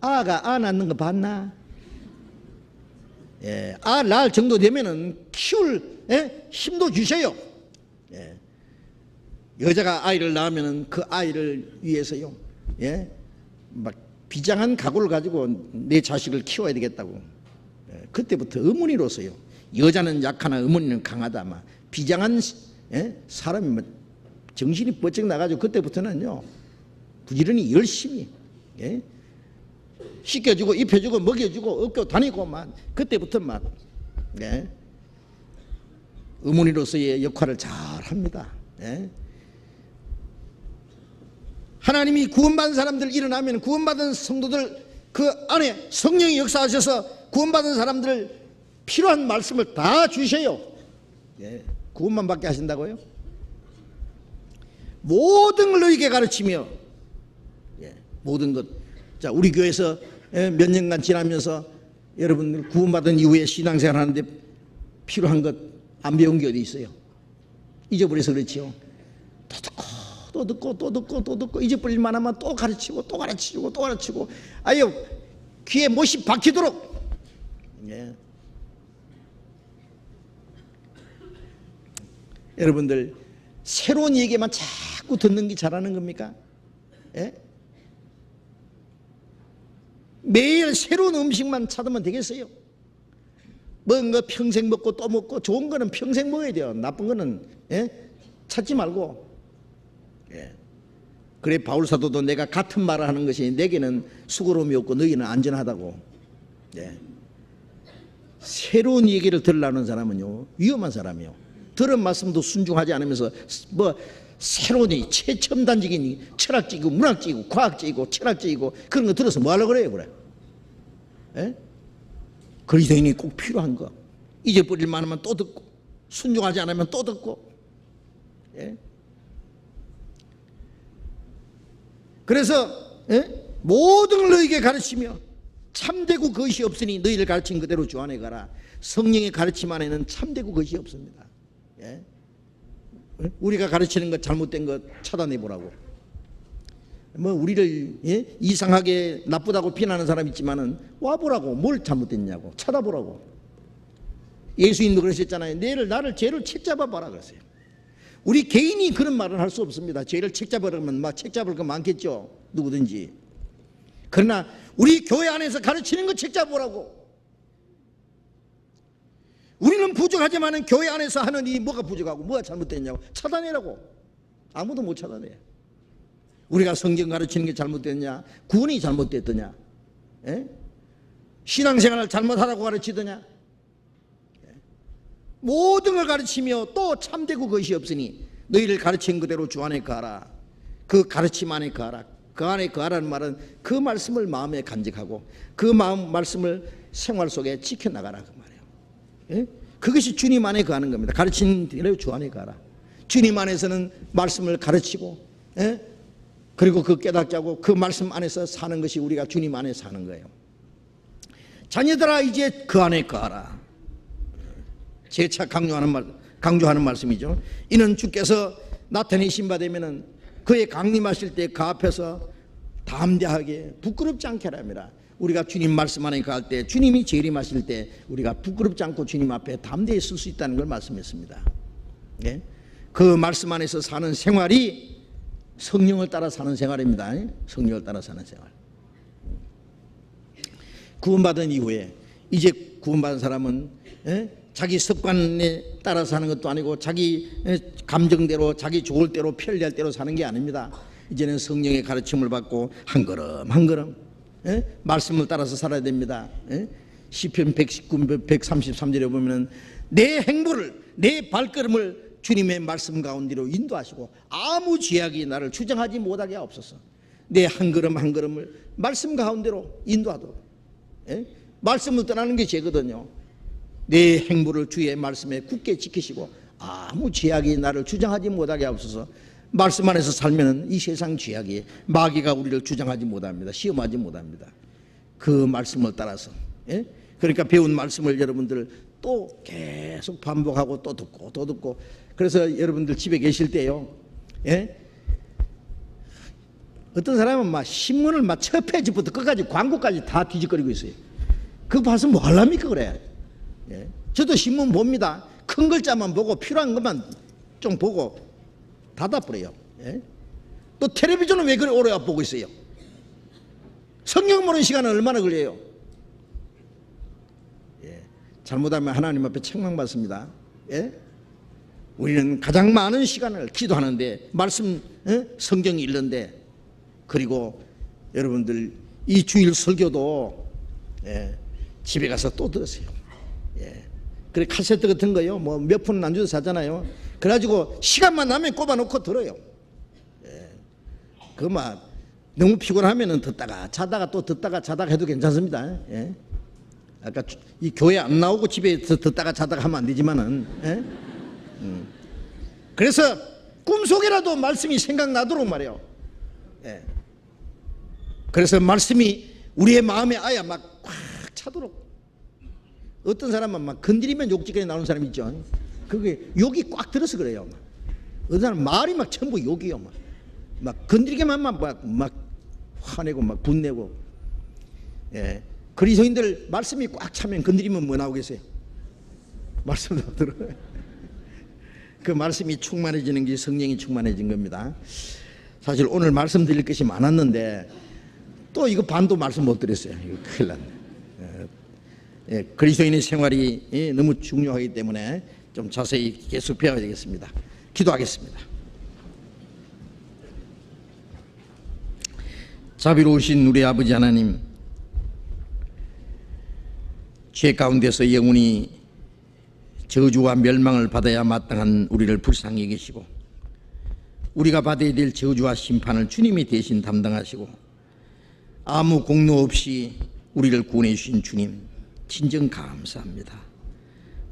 Speaker 1: 아가 낳는 거 봤나? 아 낳을 정도 되면은 키울 힘도 주세요. 여자가 아이를 낳으면은 그 아이를 위해서요, 막 비장한 각오를 가지고 내 자식을 키워야 되겠다고. 그때부터 어머니로서요. 여자는 약하나 어머니는 강하다. 막 비장한 사람이 막 정신이 번쩍 나가지고 그때부터는요 부지런히 열심히 씻겨주고 입혀주고 먹여주고 업고 다니고 막 그때부터 막 어머니로서의 역할을 잘 합니다. 하나님이 구원받은 사람들 일어나면 구원받은 성도들 그 안에 성령이 역사하셔서 구원받은 사람들 필요한 말씀을 다 주셔요. 구원만 받게 하신다고요? 모든 걸 너희에게 가르치며, 모든 것. 자, 우리 교회에서 몇 년간 지나면서 여러분들 구원받은 이후에 신앙생활 하는데 필요한 것 안 배운 게 어디 있어요? 잊어버려서 그렇지요. 또 듣고 잊어버릴 만하면 또 가르치고 또 가르치고 또 가르치고, 아유 귀에 못이 박히도록. 여러분들 새로운 얘기만 자꾸 듣는 게 잘하는 겁니까? 매일 새로운 음식만 찾으면 되겠어요? 뭔가 평생 먹고 또 먹고, 좋은 거는 평생 먹어야 돼요. 나쁜 거는 찾지 말고. 그래 바울 사도도 내가 같은 말을 하는 것이 내게는 수고로움이 없고 너희는 안전하다고. 새로운 얘기를 들으려는 사람은요 위험한 사람이요. 들은 말씀도 순종하지 않으면서 뭐 새로운 최첨단적인 철학적이고 문학적이고 과학적이고 철학적이고 그런 거 들어서 뭐 하려고 그래요? 그래? 그리스도인이 꼭 필요한 거, 잊어버릴 만하면 또 듣고 순종하지 않으면 또 듣고. 그래서 모든 걸 너희에게 가르치며 참되고 거짓이 없으니 너희를 가르친 그대로 주 안에 가라. 성령의 가르침 안에는 참되고 거짓이 없습니다. 우리가 가르치는 것 잘못된 것 차단해 보라고. 뭐 우리를 이상하게 나쁘다고 비난하는 사람 있지만은 와보라고, 뭘 잘못됐냐고 찾아보라고. 예수님도 그러셨잖아요. 나를 죄를 책잡아 봐라 그랬어요. 우리 개인이 그런 말을 할 수 없습니다. 죄를 책잡으려면 막 책잡을 거 많겠죠, 누구든지. 그러나 우리 교회 안에서 가르치는 거 책잡으라고. 우리는 부족하지만 교회 안에서 하는 이 뭐가 부족하고 뭐가 잘못됐냐고 찾아내라고. 아무도 못 찾아내. 우리가 성경 가르치는 게 잘못됐냐, 구원이 잘못됐더냐, 신앙생활을 잘못하라고 가르치더냐, 모든 걸 가르치며 또 참되고 그것이 없으니 너희를 가르친 그대로 주 안에 거하라. 그 가르침 안에 거하라. 그 안에 거하라는 말은 그 말씀을 마음에 간직하고 그 말씀을 생활 속에 지켜나가라 그 말이에요. 그것이 주님 안에 거하는 겁니다. 가르친 대로 주 안에 거하라. 주님 안에서는 말씀을 가르치고 그리고 그 깨닫게 하고 그 말씀 안에서 사는 것이 우리가 주님 안에 사는 거예요. 자녀들아 이제 그 안에 거하라. 재차 강조하는 말씀이죠. 이는 주께서 나타내신 바 되면은 그의 강림하실 때 그 앞에서 담대하게 부끄럽지 않게 하랍니다. 우리가 주님 말씀 안에 거할 때, 주님이 재림하실 때 우리가 부끄럽지 않고 주님 앞에 담대히 설 수 있다는 걸 말씀했습니다. 그 말씀 안에서 사는 생활이 성령을 따라 사는 생활입니다. 성령을 따라 사는 생활. 구원받은 이후에 이제 구원받은 사람은 자기 습관에 따라 사는 것도 아니고 자기 감정대로 자기 좋을 대로 편리할 대로 사는 게 아닙니다. 이제는 성령의 가르침을 받고 한 걸음 한 걸음 말씀을 따라서 살아야 됩니다. 시편 119편 133절에 보면 내 행보를, 내 발걸음을 주님의 말씀 가운데로 인도하시고 아무 죄악이 나를 주장하지 못하게 하옵소서. 내 한 걸음 한 걸음을 말씀 가운데로 인도하도록. 말씀을 떠나는 게 죄거든요. 내 행보를 주의 말씀에 굳게 지키시고 아무 죄악이 나를 주장하지 못하게 하옵소서. 말씀 안에서 살면 이 세상 죄악이 마귀가 우리를 주장하지 못합니다. 시험하지 못합니다. 그 말씀을 따라서. 그러니까 배운 말씀을 여러분들 또 계속 반복하고 또 듣고 또 듣고. 그래서 여러분들 집에 계실 때요, 어떤 사람은 막 신문을 막 첫 페이지부터 끝까지 광고까지 다 뒤적거리고 있어요. 그거 봐서 뭐 하랍니까 그래. 저도 신문 봅니다. 큰 글자만 보고 필요한 것만 좀 보고 닫아버려요. 또 텔레비전은 왜 그래 오래 보고 있어요? 성경 보는 시간은 얼마나 걸려요? 잘못하면 하나님 앞에 책망받습니다. 우리는 가장 많은 시간을 기도하는데 말씀 성경 읽는데, 그리고 여러분들 이 주일 설교도 집에 가서 또 들으세요. 그래 카세트 같은 거요, 뭐 몇 푼 안 줘도 사잖아요. 그래가지고 시간만 나면 꼽아놓고 들어요. 그 막 너무 피곤하면은 듣다가 자다가 또 듣다가 자다가 해도 괜찮습니다. 아까 이 교회 안 나오고 집에서 듣다가 자다가 하면 안 되지만은. 그래서 꿈속에라도 말씀이 생각나도록 말이에요. 그래서 말씀이 우리의 마음에 아야 막 꽉 차도록. 어떤 사람은 막 건드리면 욕지까지 나오는 사람이 있죠. 그게 욕이 꽉 들어서 그래요. 어떤 사람은 말이 막 전부 욕이요. 막 건드리기만 막 화내고 막 분내고. 그리스도인들 말씀이 꽉 차면 건드리면 뭐 나오겠어요? 말씀도 들어요. 그 말씀이 충만해지는 게 성령이 충만해진 겁니다. 사실 오늘 말씀드릴 것이 많았는데 또 이거 반도 말씀 못 드렸어요. 이거 큰일 났네. 그리스도인의 생활이 너무 중요하기 때문에 좀 자세히 계속 배워야 되겠습니다. 기도하겠습니다. 자비로우신 우리 아버지 하나님, 죄 가운데서 영원히 저주와 멸망을 받아야 마땅한 우리를 불쌍히 계시고 우리가 받아야 될 저주와 심판을 주님이 대신 담당하시고 아무 공로 없이 우리를 구원해 주신 주님 진정 감사합니다.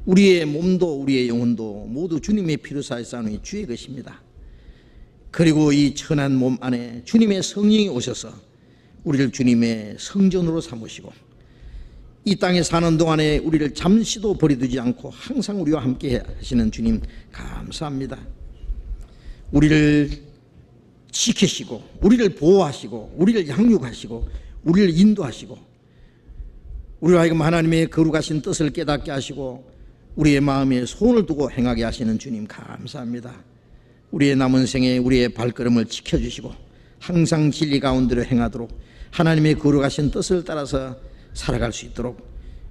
Speaker 1: 우리의 몸도 우리의 영혼도 모두 주님의 피로 사했사오니 주의 것입니다. 그리고 이 천한 몸 안에 주님의 성령이 오셔서 우리를 주님의 성전으로 삼으시고 이 땅에 사는 동안에 우리를 잠시도 버려두지 않고 항상 우리와 함께 하시는 주님 감사합니다. 우리를 지키시고 우리를 보호하시고 우리를 양육하시고 우리를 인도하시고 우리로 하여금 하나님의 거룩하신 뜻을 깨닫게 하시고 우리의 마음에 소원을 두고 행하게 하시는 주님 감사합니다. 우리의 남은 생에 우리의 발걸음을 지켜주시고 항상 진리 가운데로 행하도록 하나님의 거룩하신 뜻을 따라서 살아갈 수 있도록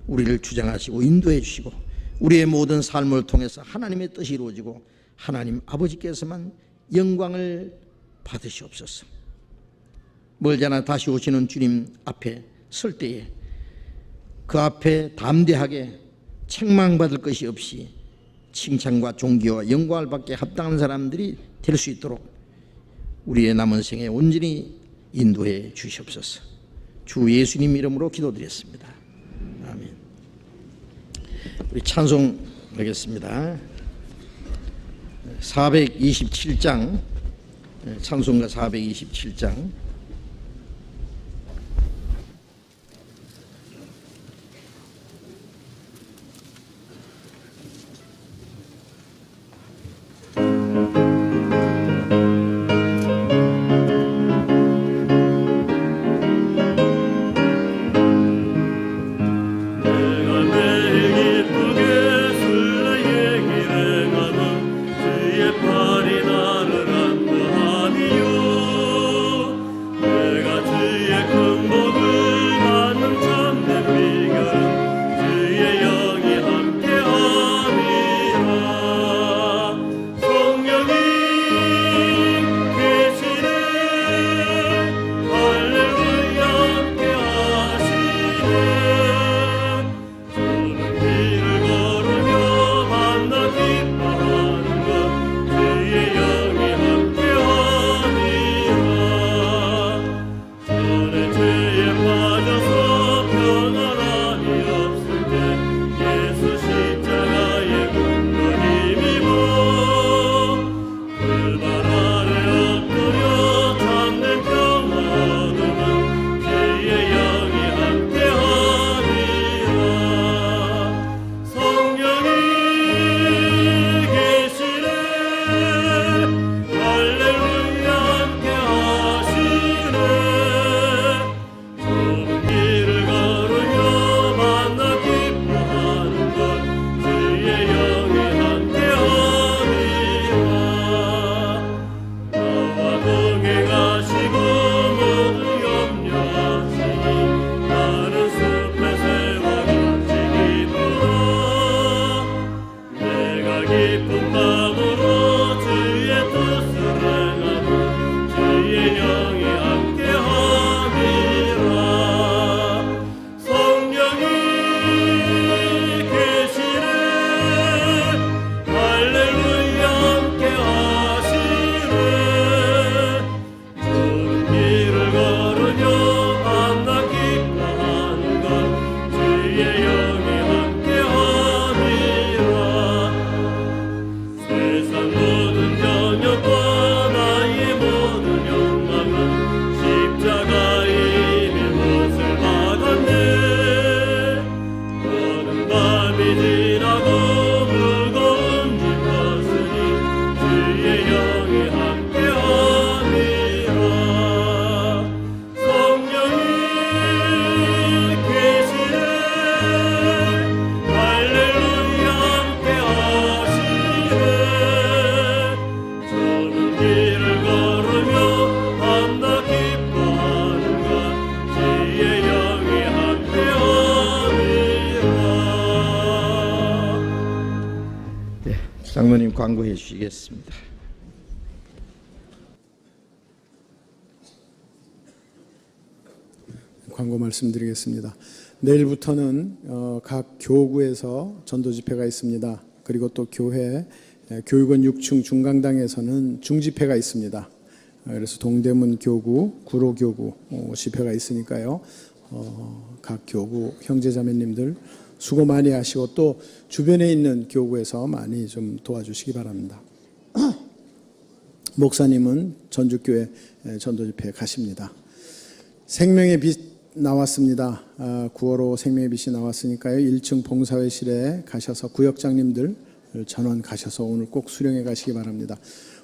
Speaker 1: 우리를 주장하시고 인도해 주시고 우리의 모든 삶을 통해서 하나님의 뜻이 이루어지고 하나님 아버지께서만 영광을 받으시옵소서. 멀지않아 다시 오시는 주님 앞에 설 때에 그 앞에 담대하게 책망받을 것이 없이 칭찬과 존귀와 영광을 받게 합당한 사람들이 될 수 있도록 우리의 남은 생에 온전히 인도해 주시옵소서. 주 예수님 이름으로 기도드렸습니다. 아멘. 우리 찬송하겠습니다. 427장 찬송가 427장 장로님 광고해 주시겠습니다.
Speaker 2: 광고 말씀드리겠습니다. 내일부터는 각 교구에서 전도 집회가 있습니다. 그리고 또 교회 교육원 6층 중강당에서는 중집회가 있습니다. 그래서 동대문 교구, 구로 교구 집회가 있으니까요. 각 교구 형제자매님들 수고 많이 하시고 또 주변에 있는 교구에서 많이 좀 도와주시기 바랍니다. 목사님은 전주교회 전도집회에 가십니다. 생명의 빛 나왔습니다. 9월호 생명의 빛이 나왔으니까요. 1층 봉사회실에 가셔서 구역장님들 전원 가셔서 오늘 꼭 수령해 가시기 바랍니다.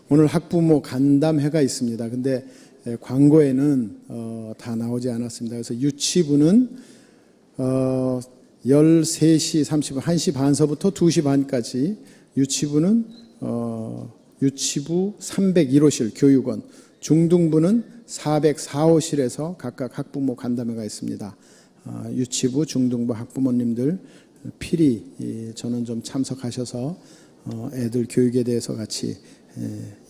Speaker 2: 오늘 학부모 간담회가 있습니다. 근데 광고에는 다 나오지 않았습니다. 그래서 유치부는 13시 30분, 1시 반서부터 2시 반까지, 유치부는 유치부 301호실 교육원, 중등부는 404호실에서 각각 학부모 간담회가 있습니다. 유치부, 중등부 학부모님들 필히 저는 좀 참석하셔서 애들 교육에 대해서 같이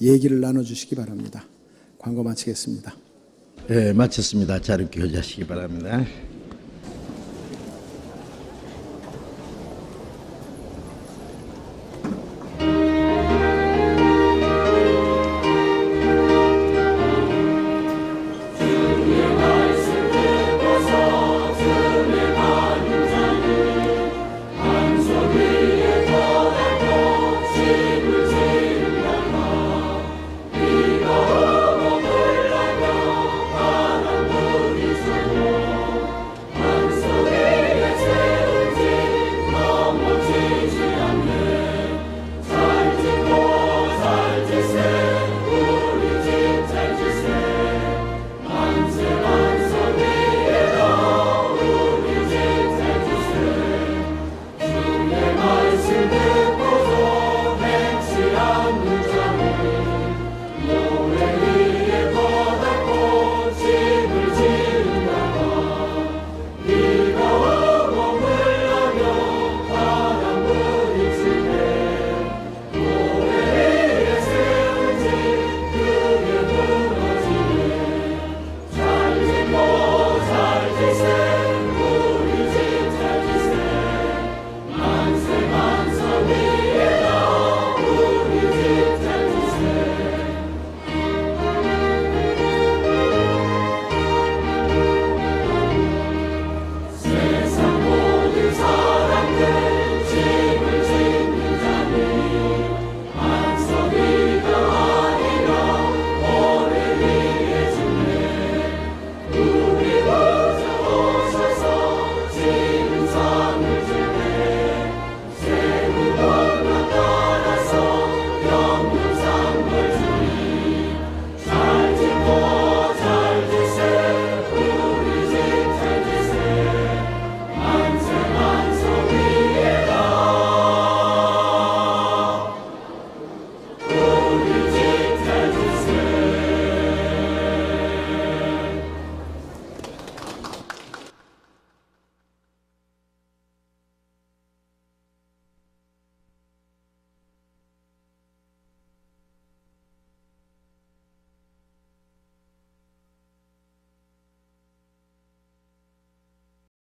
Speaker 2: 얘기를 나눠주시기 바랍니다. 광고 마치겠습니다.
Speaker 1: 네, 마쳤습니다. 자료 교제하시기 바랍니다.